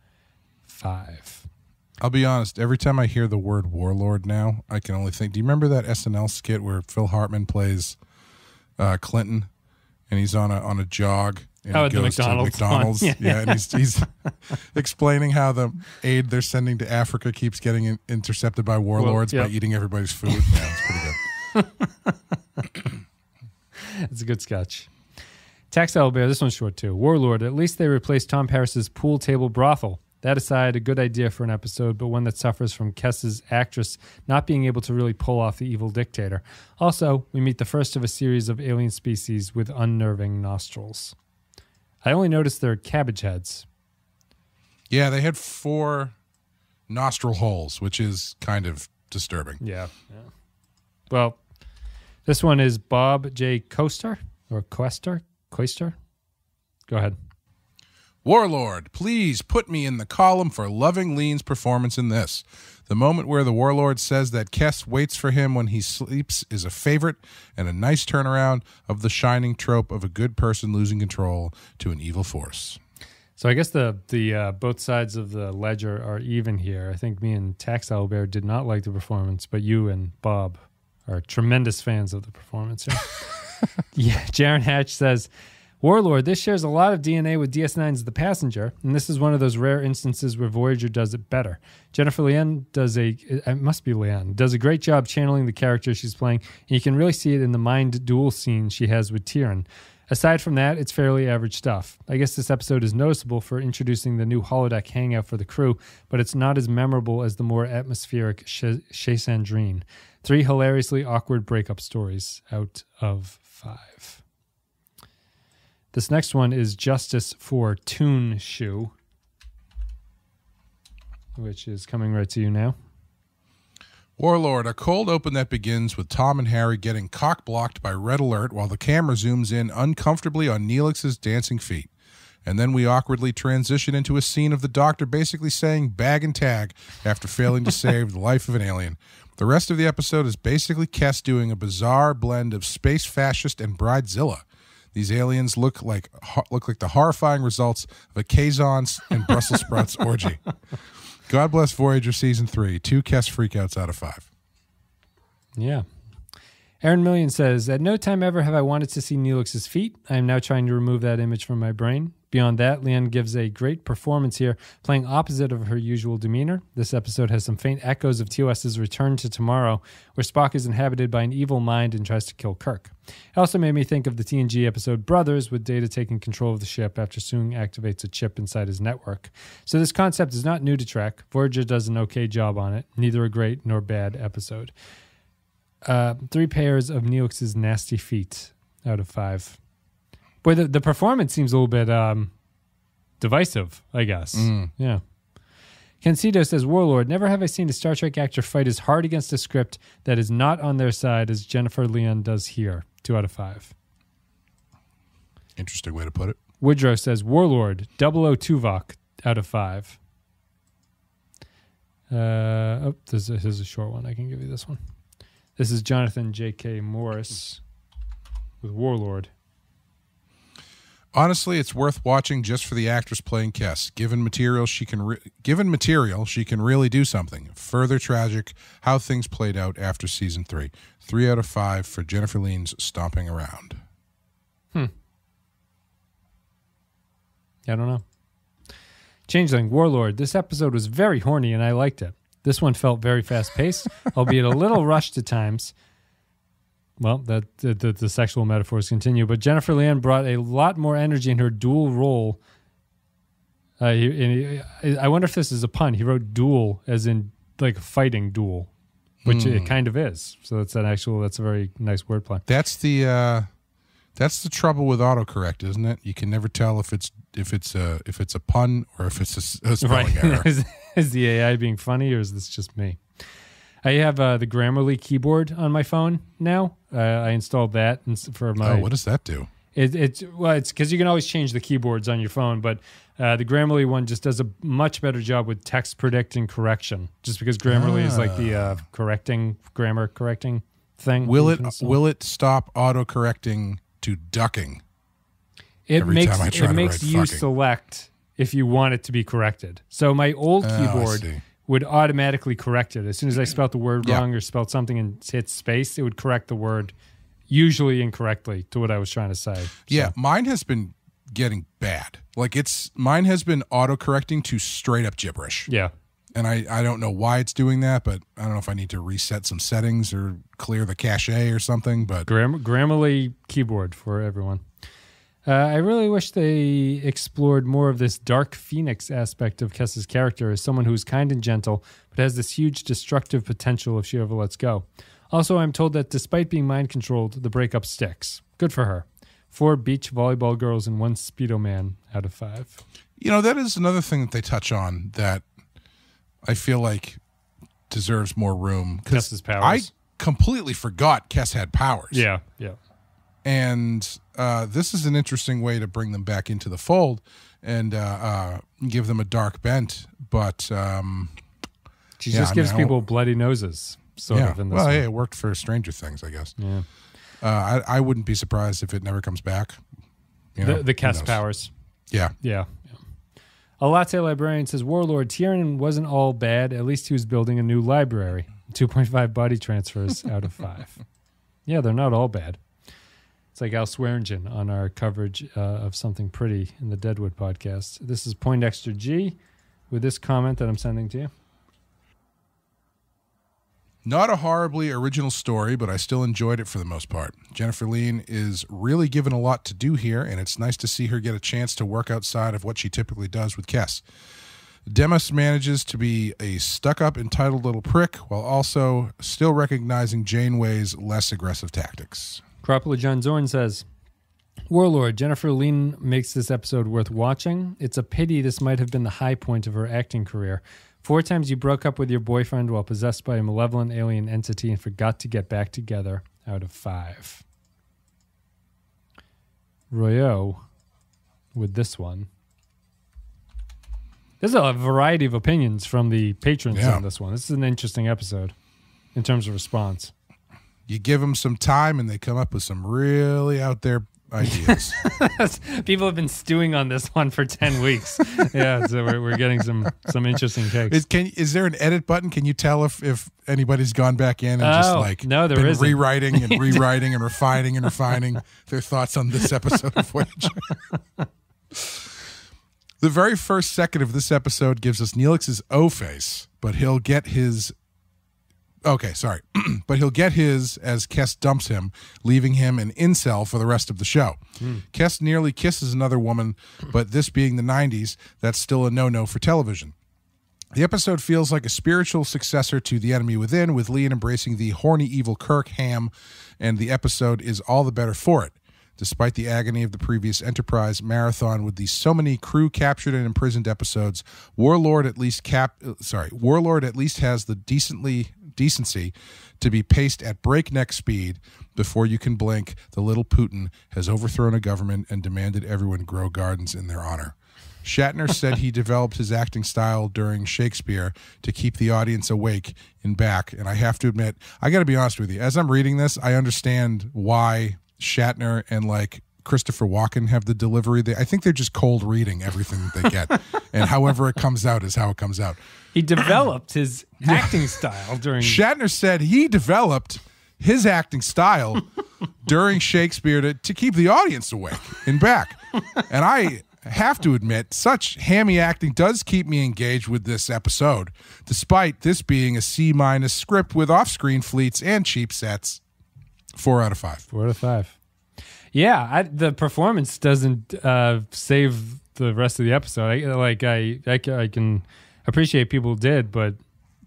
S1: 5.
S2: I'll be honest, every time I hear the word Warlord now, I can only think, do you remember that SNL skit where Phil Hartman plays Clinton, and he's on a jog? And he goes to McDonald's. Yeah, and he's explaining how the aid they're sending to Africa keeps getting intercepted by warlords by eating everybody's food. Yeah, it's pretty good.
S1: It's a good sketch. Tactile Bear, this one's short too. Warlord, at least they replaced Tom Paris's pool table brothel. That aside, a good idea for an episode, but one that suffers from Kes's actress not being able to really pull off the evil dictator. Also, we meet the first of a series of alien species with unnerving nostrils. I only noticed their cabbage heads.
S2: Yeah, they had 4 nostril holes, which is kind of disturbing.
S1: Yeah. Well, this one is Bob J. Coaster or Quester. Go ahead.
S2: Warlord, please put me in the column for loving Lean's performance in this. The moment where the Warlord says that Kes waits for him when he sleeps is a favorite and a nice turnaround of the shining trope of a good person losing control to an evil force.
S1: So I guess the both sides of the ledger are even here. I think me and Tactile Bear did not like the performance, but you and Bob are tremendous fans of the performance here. Yeah, Jaron Hatch says, Warlord, this shares a lot of DNA with DS9's The Passenger, and this is one of those rare instances where Voyager does it better. Jennifer Leanne does a great job channeling the character she's playing, and you can really see it in the mind duel scene she has with Tyrion. Aside from that, it's fairly average stuff. I guess this episode is noticeable for introducing the new holodeck hangout for the crew, but it's not as memorable as the more atmospheric Chez Sandrine. 3 hilariously awkward breakup stories out of 5. This next one is Justice for Toon Shoe, which is coming right to you now.
S2: Warlord, a cold open that begins with Tom and Harry getting cock-blocked by Red Alert while the camera zooms in uncomfortably on Neelix's dancing feet. And then we awkwardly transition into a scene of the Doctor basically saying bag and tag after failing to save the life of an alien. The rest of the episode is basically Kes doing a bizarre blend of space fascist and bridezilla. These aliens look like the horrifying results of a Kazans and Brussels sprouts orgy. God bless Voyager Season 3. 2 Kes freakouts out of 5.
S1: Yeah. Aaron Million says, at no time ever have I wanted to see Neelix's feet. I am now trying to remove that image from my brain. Beyond that, Leanne gives a great performance here, playing opposite of her usual demeanor. This episode has some faint echoes of TOS's Return to Tomorrow, where Spock is inhabited by an evil mind and tries to kill Kirk. It also made me think of the TNG episode Brothers, with Data taking control of the ship after Soong activates a chip inside his network. So this concept is not new to Trek. Voyager does an okay job on it, neither a great nor bad episode. 3 pairs of Neelix's nasty feet out of 5. Boy, the performance seems a little bit divisive, I guess. Yeah. Kensido says, Warlord, never have I seen a Star Trek actor fight as hard against a script that is not on their side as Jennifer Leanne does here. 2 out of 5.
S2: Interesting way to put it.
S1: Woodrow says, Warlord, 00 Tuvok out of 5. Here's a short one. I can give you this one. This is Jonathan J.K. Morris with Warlord.
S2: Honestly, it's worth watching just for the actress playing Kes. Given material, she can really do something. Further tragic how things played out after season 3. 3 out of 5 for Jennifer Leanne's stomping around.
S1: I don't know. Changeling, Warlord. This episode was very horny and I liked it. This one felt very fast-paced, albeit a little rushed at times. Well, the sexual metaphors continue, but Jennifer Leanne brought a lot more energy in her dual role. I wonder if this is a pun. He wrote duel as in like fighting duel, which it kind of is. So that's a very nice wordplay.
S2: That's the trouble with autocorrect, isn't it? You can never tell if it's a pun or if it's a spelling error.
S1: Is the AI being funny or is this just me? I have the Grammarly keyboard on my phone now. I installed that for my.
S2: Oh, what does that do?
S1: It's because you can always change the keyboards on your phone, but the Grammarly one just does a much better job with text predict and correction. Just because Grammarly is like the grammar correcting thing.
S2: Will it stop auto correcting to ducking?
S1: It makes you select if you want it to be corrected. So my old keyboard would automatically correct it as soon as I spelled the word wrong or spelled something and hit space. It would correct the word. Usually incorrectly to what I was trying to say. So.
S2: Yeah, mine has been getting bad. Like mine has been auto-correcting to straight up gibberish.
S1: Yeah.
S2: And I don't know why it's doing that, but I don't know if I need to reset some settings or clear the cache or something. But
S1: Grammarly keyboard for everyone. I really wish they explored more of this dark phoenix aspect of Kessa's character as someone who's kind and gentle, but has this huge destructive potential if she ever lets go. Also, I'm told that despite being mind-controlled, the breakup sticks. Good for her. 4 beach volleyball girls and 1 Speedo man out of 5.
S2: You know, that is another thing that they touch on that I feel like deserves more room.
S1: Kessa's powers.
S2: I completely forgot Kess had powers.
S1: Yeah.
S2: And this is an interesting way to bring them back into the fold and give them a dark bent. But
S1: she just gives people bloody noses. Sort of in this
S2: well, it worked for Stranger Things, I guess.
S1: Yeah.
S2: I wouldn't be surprised if it never comes back. You know,
S1: the Kess powers.
S2: Yeah.
S1: A Latte Librarian says, Warlord, Tiernan wasn't all bad. At least he was building a new library. 2.5 body transfers out of 5. Yeah, they're not all bad. It's like Al Swearingen on our coverage of Something Pretty in the Deadwood podcast. This is Poindexter G with this comment that I'm sending to you.
S2: Not a horribly original story, but I still enjoyed it for the most part. Jennifer Lean is really given a lot to do here, and it's nice to see her get a chance to work outside of what she typically does with Kess. Demas manages to be a stuck-up, entitled little prick, while also still recognizing Janeway's less aggressive tactics.
S1: Croppola John Zorn says, Warlord, Jennifer Lean makes this episode worth watching. It's a pity this might have been the high point of her acting career. 4 times you broke up with your boyfriend while possessed by a malevolent alien entity and forgot to get back together out of 5. Royo with this one. There's a variety of opinions from the patrons on this one. This is an interesting episode in terms of response.
S2: You give them some time and they come up with some really out there ideas.
S1: People have been stewing on this one for 10 weeks. Yeah, so we're getting some interesting takes.
S2: Is there an edit button? Can you tell if anybody's gone back in and
S1: there isn't.
S2: Rewriting and refining their thoughts on this episode of Voyager? The very first second of this episode gives us Neelix's O face, but he'll get his... Okay, sorry. But he'll get his as Kess dumps him, leaving him an incel for the rest of the show. Kess nearly kisses another woman, but this being the 90s, that's still a no-no for television. The episode feels like a spiritual successor to The Enemy Within, with Lean embracing the horny evil Kirk ham, and the episode is all the better for it. Despite the agony of the previous Enterprise marathon with the so many crew captured and imprisoned episodes, Warlord at least has the decency to be paced at breakneck speed. Before you can blink, the little Putin has overthrown a government and demanded everyone grow gardens in their honor. Shatner said he developed his acting style during Shakespeare to keep the audience awake and back. And I have to admit, I got to be honest with you, as I'm reading this, I understand why Shatner and Christopher Walken have the delivery. I think they're just cold reading everything that they get. And however it comes out is how it comes out.
S1: He developed his acting style during...
S2: Shatner said he developed his acting style during Shakespeare to keep the audience awake and back. And I have to admit, such hammy acting does keep me engaged with this episode, despite this being a C- script with off-screen fleets and cheap sets. 4 out of 5.
S1: 4 out of 5. Yeah, the performance doesn't save the rest of the episode. I can appreciate people did, but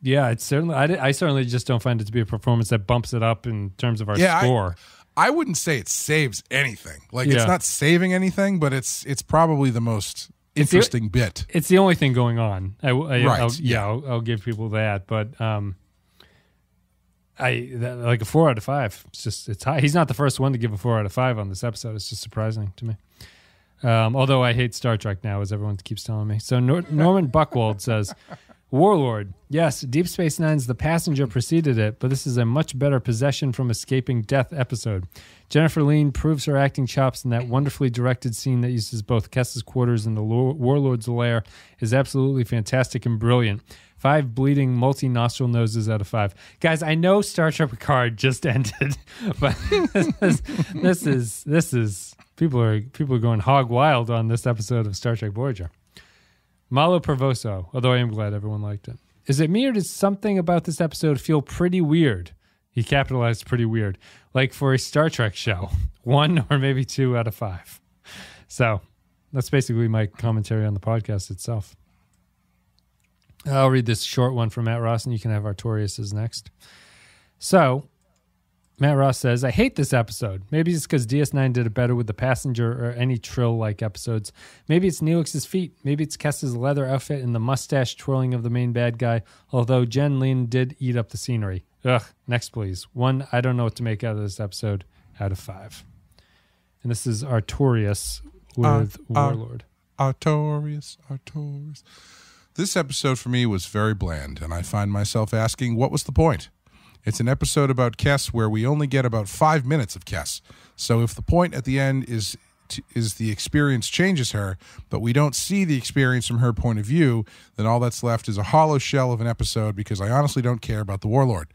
S1: yeah, it's certainly. I certainly just don't find it to be a performance that bumps it up in terms of our score.
S2: I wouldn't say it saves anything. It's not saving anything, but it's probably the most interesting bit.
S1: It's the only thing going on. I'll give people that, but Like a 4 out of 5. It's high. He's not the first one to give a 4 out of 5 on this episode. It's just surprising to me. Although I hate Star Trek now, as everyone keeps telling me. So Norman Buckwald says, Warlord, yes, Deep Space Nine's The Passenger preceded it, but this is a much better possession from escaping death episode. Jennifer Lean proves her acting chops in that wonderfully directed scene that uses both Kess's quarters and the Warlord's lair is absolutely fantastic and brilliant. 5 bleeding multi-nostril noses out of 5. Guys, I know Star Trek Picard just ended, but this is people are going hog wild on this episode of Star Trek Voyager. Malo Pervoso, although I am glad everyone liked it. Is it me or does something about this episode feel pretty weird? He capitalized pretty weird. Like for a Star Trek show. 1 or maybe 2 out of 5. So that's basically my commentary on the podcast itself. I'll read this short one from Matt Ross, and you can have Artorias's next. So, Matt Ross says, I hate this episode. Maybe it's because DS9 did it better with The Passenger or any Trill-like episodes. Maybe it's Neelix's feet. Maybe it's Kess's leather outfit and the mustache twirling of the main bad guy, although Jen Lin did eat up the scenery. Ugh, next please. 1, I don't know what to make out of this episode, out of 5. And this is Artorias with Warlord.
S2: Artorias. This episode for me was very bland, and I find myself asking, what was the point? It's an episode about Kess where we only get about 5 minutes of Kess. So if the point at the end is the experience changes her, but we don't see the experience from her point of view, then all that's left is a hollow shell of an episode because I honestly don't care about the Warlord.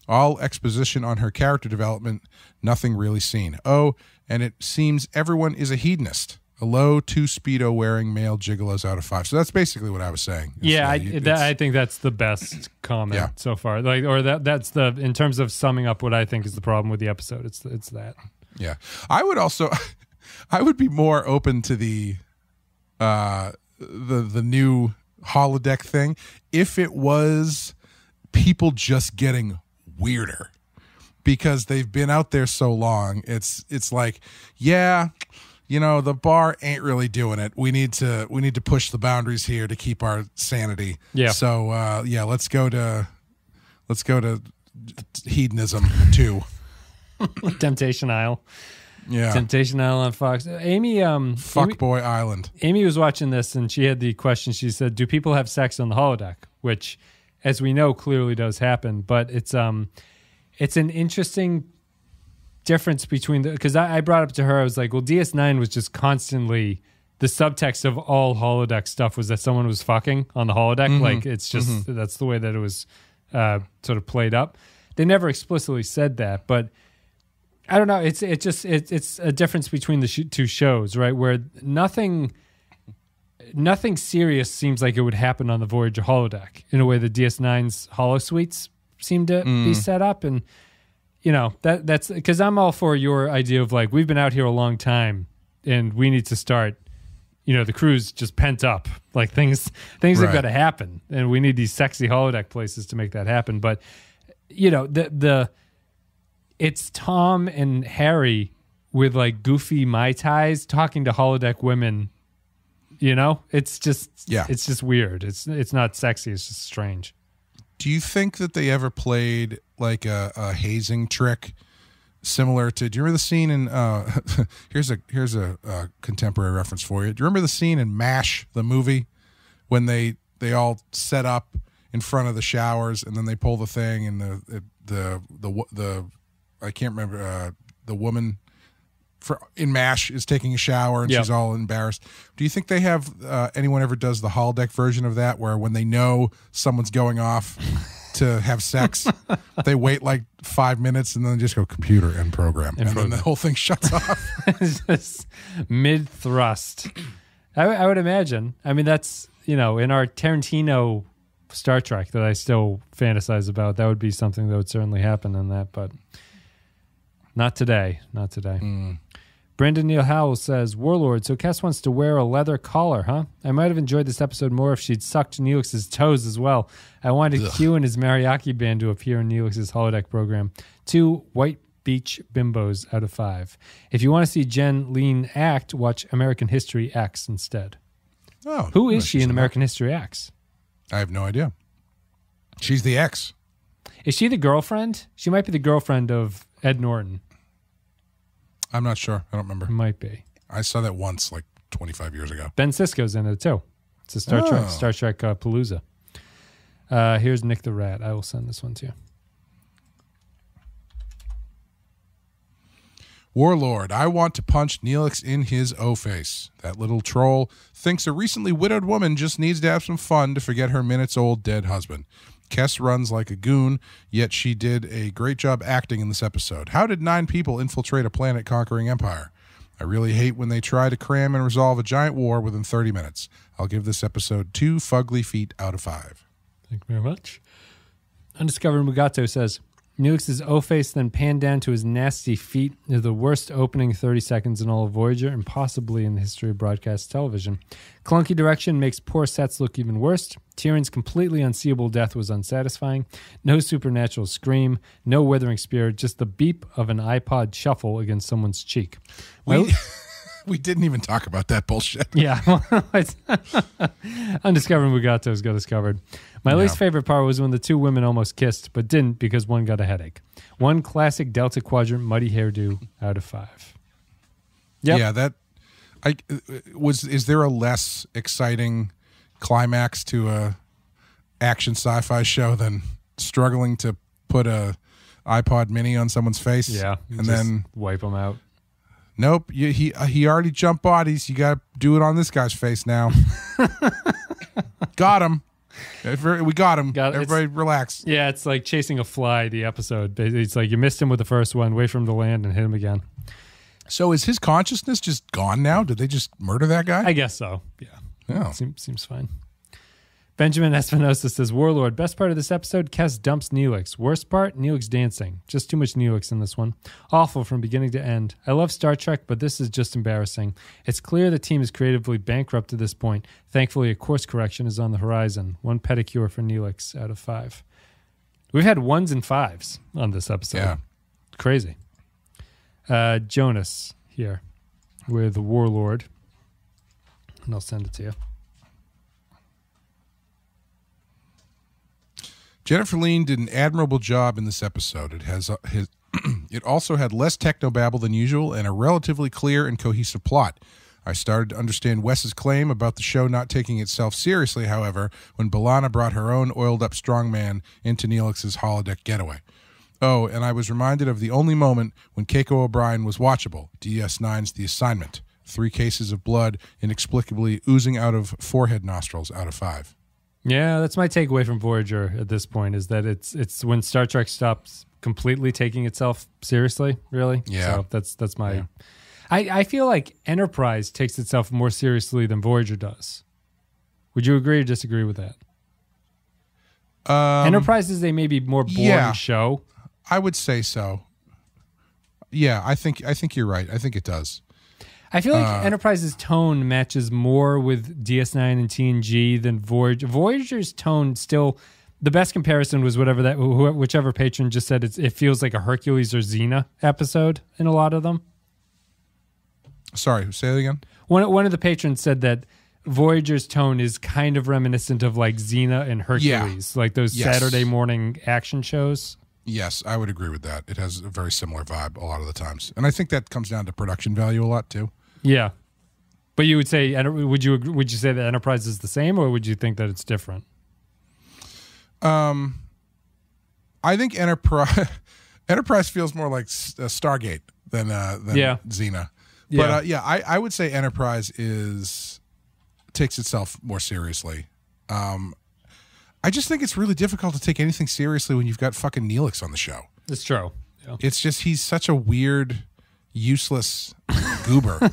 S2: All exposition on her character development, nothing really seen. Oh, and it seems everyone is a hedonist. A low 2 Speedo-wearing male gigolos out of 5. So that's basically what I was saying.
S1: I think that's the best comment so far. That's the in terms of summing up what I think is the problem with the episode. It's that.
S2: Yeah, I would be more open to the new holodeck thing if it was people just getting weirder because they've been out there so long. It's like, yeah. You know, the bar ain't really doing it. We need to push the boundaries here to keep our sanity. Yeah. So let's go to hedonism too.
S1: Temptation Isle.
S2: Yeah.
S1: Temptation Isle on Fox. Amy
S2: Fuckboy Island.
S1: Amy was watching this and she had the question. She said, "Do people have sex on the holodeck?" Which, as we know, clearly does happen. But it's an interesting difference between because I brought up to her, I was like, well, DS9 was just constantly the subtext of all holodeck stuff was that someone was fucking on the holodeck. Mm-hmm. Like it's just that's the way that it was sort of played up. They never explicitly said that, but I don't know. It's a difference between the two shows, right? Where nothing serious seems like it would happen on the Voyager holodeck in a way the DS9's holosuites seem to be set up. And you know, that's because I'm all for your idea of like, we've been out here a long time and we need to start, you know, the crew's just pent up. Like things have got to happen and we need these sexy holodeck places to make that happen. But, you know, it's Tom and Harry with like goofy Mai Tais talking to holodeck women. You know, it's just weird. It's not sexy. It's just strange.
S2: Do you think that they ever played like a hazing trick similar to? Do you remember the scene in? Here's a contemporary reference for you. Do you remember the scene in MASH, the movie, when they all set up in front of the showers and then they pull the thing and the I can't remember the woman in MASH is taking a shower and she's all embarrassed. Do you think they have anyone ever does the holodeck version of that where when they know someone's going off to have sex, they wait like 5 minutes and then just go computer and program and then the whole thing shuts off?
S1: Just mid-thrust. I would imagine. I mean, that's, you know, in our Tarantino Star Trek that I still fantasize about, that would be something that would certainly happen in that, but not today. Not today. Brendan Neal Howell says, Warlord, so Kess wants to wear a leather collar, huh? I might have enjoyed this episode more if she'd sucked Neelix's toes as well. I wanted Q and his mariachi band to appear in Neelix's holodeck program. 2 white beach bimbos out of 5. If you want to see Jen Lean act, watch American History X instead.
S2: Oh,
S1: who is she in American History X?
S2: I have no idea. She's the X.
S1: Is she the girlfriend? She might be the girlfriend of Ed Norton.
S2: I'm not sure. I don't remember.
S1: Might be.
S2: I saw that once, like 25 years ago.
S1: Ben Sisko's in it too. It's a Star Trek Palooza. Here's Nick the Rat. I will send this one to you.
S2: Warlord, I want to punch Neelix in his O-face. That little troll thinks a recently widowed woman just needs to have some fun to forget her minutes-old dead husband. Kes runs like a goon, yet she did a great job acting in this episode. How did 9 people infiltrate a planet-conquering empire? I really hate when they try to cram and resolve a giant war within 30 minutes. I'll give this episode 2 fugly feet out of 5.
S1: Thank you very much. Undiscovered Mugato says, Neelix's O-face then panned down to his nasty feet is the worst opening 30 seconds in all of Voyager and possibly in the history of broadcast television. Clunky direction makes poor sets look even worse. Tyrion's completely unseeable death was unsatisfying. No supernatural scream, no withering spear, just the beep of an iPod shuffle against someone's cheek.
S2: We didn't even talk about that bullshit.
S1: Yeah. Undiscovered Mugato's got us covered. My least favorite part was when the 2 women almost kissed, but didn't because one got a headache. One classic Delta Quadrant muddy hairdo out of 5. Yep.
S2: Yeah, is there a less exciting climax to a action sci-fi show than struggling to put a iPod mini on someone's face?
S1: Yeah.
S2: And then
S1: wipe them out.
S2: Nope, he already jumped bodies. You got to do it on this guy's face now. Got him. We got him. Everybody relax.
S1: Yeah, it's like chasing a fly, the episode. It's like you missed him with the first one, wait for him to land and hit him again.
S2: So is his consciousness just gone now? Did they just murder that guy?
S1: I guess so, yeah.
S2: Oh.
S1: Seems fine. Benjamin Espinosa says, Warlord, best part of this episode, Kes dumps Neelix. Worst part, Neelix dancing. Just too much Neelix in this one. Awful from beginning to end. I love Star Trek, but this is just embarrassing. It's clear the team is creatively bankrupt to this point. Thankfully, a course correction is on the horizon. 1 pedicure for Neelix out of 5. We've had 1s and 5s on this episode.
S2: Yeah.
S1: Crazy. Jonas here with Warlord. And I'll send it to you.
S2: Jennifer Lean did an admirable job in this episode. It also had less technobabble than usual and a relatively clear and cohesive plot. I started to understand Wes's claim about the show not taking itself seriously, however, when B'Elanna brought her own oiled-up strongman into Neelix's holodeck getaway. Oh, and I was reminded of the only moment when Keiko O'Brien was watchable, DS9's The Assignment. 3 cases of blood inexplicably oozing out of forehead nostrils out of 5.
S1: Yeah, that's my takeaway from Voyager at this point, is that it's when Star Trek stops completely taking itself seriously, really.
S2: Yeah.
S1: So that's my... Yeah. I feel like Enterprise takes itself more seriously than Voyager does. Would you agree or disagree with that? Enterprise is a maybe more boring show.
S2: I would say so. Yeah, I think you're right. I think it does.
S1: I feel like Enterprise's tone matches more with DS9 and TNG than Voyager. Voyager's tone still, the best comparison was whichever patron just said it feels like a Hercules or Xena episode in a lot of them.
S2: Sorry, say that again.
S1: One of the patrons said that Voyager's tone is kind of reminiscent of like Xena and Hercules, like those Saturday morning action shows.
S2: Yes, I would agree with that. It has a very similar vibe a lot of the times. And I think that comes down to production value a lot too. Yeah.
S1: But you would say, would you say that Enterprise is the same, or would you think that it's different?
S2: I think Enterprise feels more like Stargate than Xena. But I would say Enterprise takes itself more seriously. I just think it's really difficult to take anything seriously when you've got fucking Neelix on the show.
S1: It's true. Yeah.
S2: It's just he's such a weird, useless goober.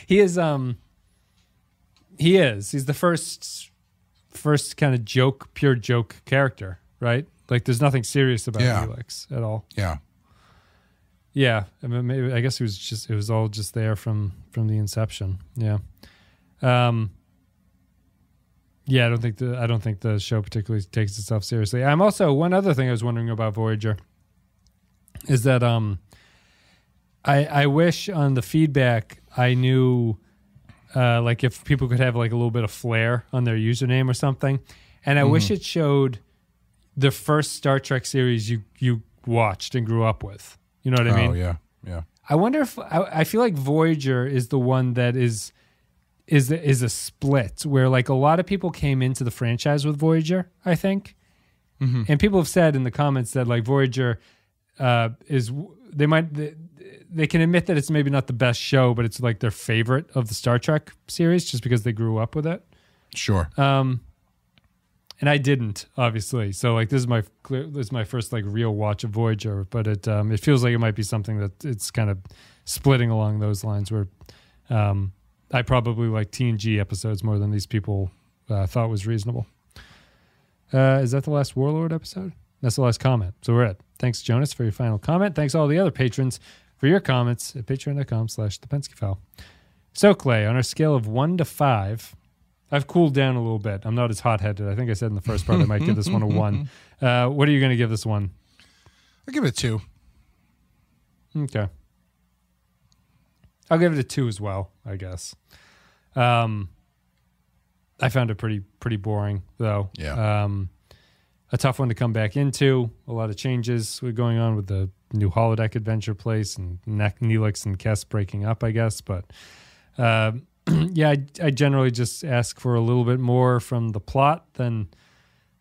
S1: He is. He's the first kind of pure joke character, right? Like there's nothing serious about Neelix at all.
S2: Yeah.
S1: Yeah. I mean, I guess it was all just there from the inception. Yeah. Yeah, I don't think the show particularly takes itself seriously. I'm also, one other thing I was wondering about Voyager is that I wish on the feedback I knew like if people could have like a little bit of flair on their username or something, and I wish it showed the first Star Trek series you watched and grew up with. You know what I mean?
S2: Oh yeah, yeah.
S1: I wonder if I feel like Voyager is the one that is a split where like a lot of people came into the franchise with Voyager, I think, and people have said in the comments that like Voyager they can admit that it's maybe not the best show, but it's like their favorite of the Star Trek series just because they grew up with it.
S2: Sure.
S1: And I didn't, obviously. So like this is my first like real watch of Voyager, but it feels like it might be something that it's kind of splitting along those lines where I probably like TNG episodes more than these people thought was reasonable. Is that the last Warlord episode? That's the last comment. So we're at. Thanks, Jonas, for your final comment. Thanks all the other patrons for your comments at patreon.com/thepenskyfile. So Clay, on our scale of 1 to 5, I've cooled down a little bit. I'm not as hot-headed. I think I said in the first part I might give this one a 1. What are you going to give this one?
S2: I'll give it a 2.
S1: Okay. I'll give it a 2 as well, I guess. I found it pretty boring, though.
S2: Yeah.
S1: A tough one to come back into. A lot of changes were going on with the new holodeck adventure place and Neelix and Kes breaking up, I guess. But yeah, I generally just ask for a little bit more from the plot than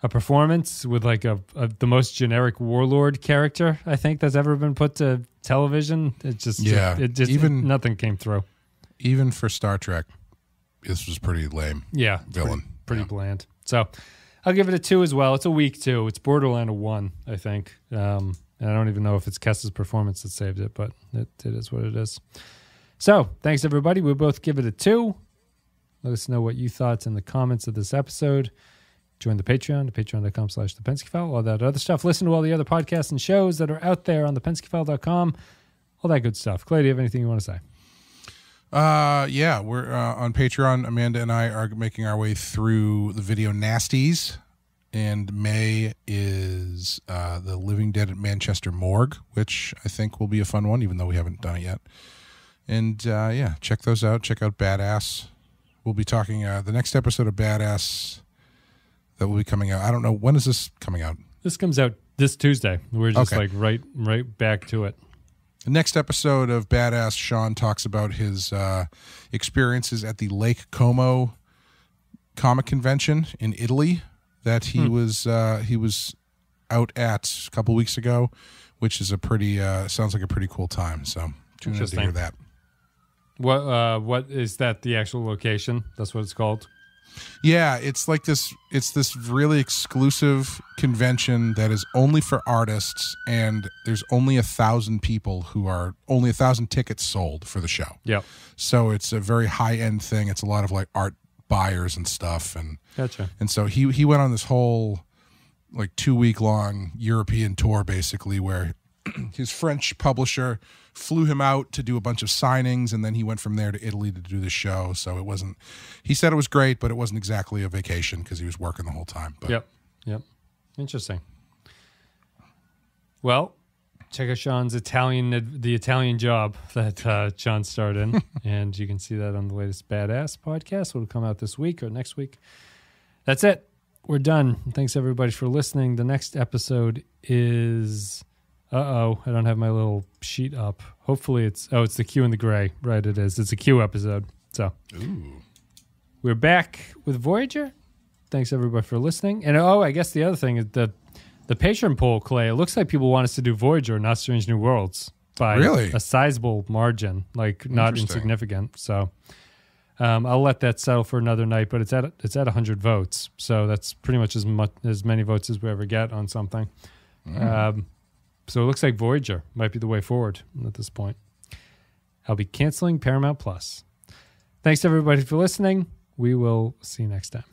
S1: a performance with like the most generic Warlord character I think that's ever been put to television. It just nothing came through.
S2: Even for Star Trek, this was pretty lame.
S1: Yeah,
S2: villain,
S1: pretty bland. So I'll give it a 2 as well. It's a weak 2. It's borderline a 1, I think. And I don't even know if it's Kes's performance that saved it, but it is what it is. So thanks, everybody. We'll both give it a 2. Let us know what you thought in the comments of this episode. Join the Patreon, patreon.com/thepenskyfile, all that other stuff. Listen to all the other podcasts and shows that are out there on thepenskyfile.com. All that good stuff. Clay, do you have anything you want to say?
S2: Yeah, we're on Patreon. Amanda and I are making our way through the video Nasties, and May is the Living Dead at Manchester Morgue, which I think will be a fun one, even though we haven't done it yet. And yeah, check those out. Check out Badass. We'll be talking the next episode of Badass that will be coming out. I don't know, when is this coming out?
S1: This comes out this Tuesday. We're just like right back to it.
S2: The next episode of Badass, Sean talks about his experiences at the Lake Como comic convention in Italy that he was out at a couple weeks ago, which is a pretty sounds like a pretty cool time. So tune in to hear that.
S1: What is that? The actual location? That's what it's called.
S2: Yeah, it's like this. It's this really exclusive convention that is only for artists, and there's only 1,000 people who are only 1,000 tickets sold for the show.
S1: Yeah.
S2: So it's a very high end thing. It's a lot of like art buyers and stuff, and
S1: gotcha.
S2: And so he went on this whole like 2-week long European tour basically, where his French publisher flew him out to do a bunch of signings, and then he went from there to Italy to do the show. So it wasn't, he said it was great, but it wasn't exactly a vacation because he was working the whole time. But.
S1: Yep. Interesting. Well, check out Sean's the Italian job that Sean starred in, and you can see that on the latest Badass podcast. It'll come out this week or next week. That's it. We're done. Thanks everybody for listening. The next episode is... I don't have my little sheet up. Hopefully it's the Q and the Gray. Right, it is. It's a Q episode. So we're back with Voyager. Thanks everybody for listening. And I guess the other thing is the patron poll, Clay. It looks like people want us to do Voyager, not Strange New Worlds, by a sizable margin, like not insignificant. So I'll let that settle for another night. But it's at 100 votes, so that's pretty much as many votes as we ever get on something. So it looks like Voyager might be the way forward at this point. I'll be canceling Paramount Plus. Thanks everybody for listening. We will see you next time.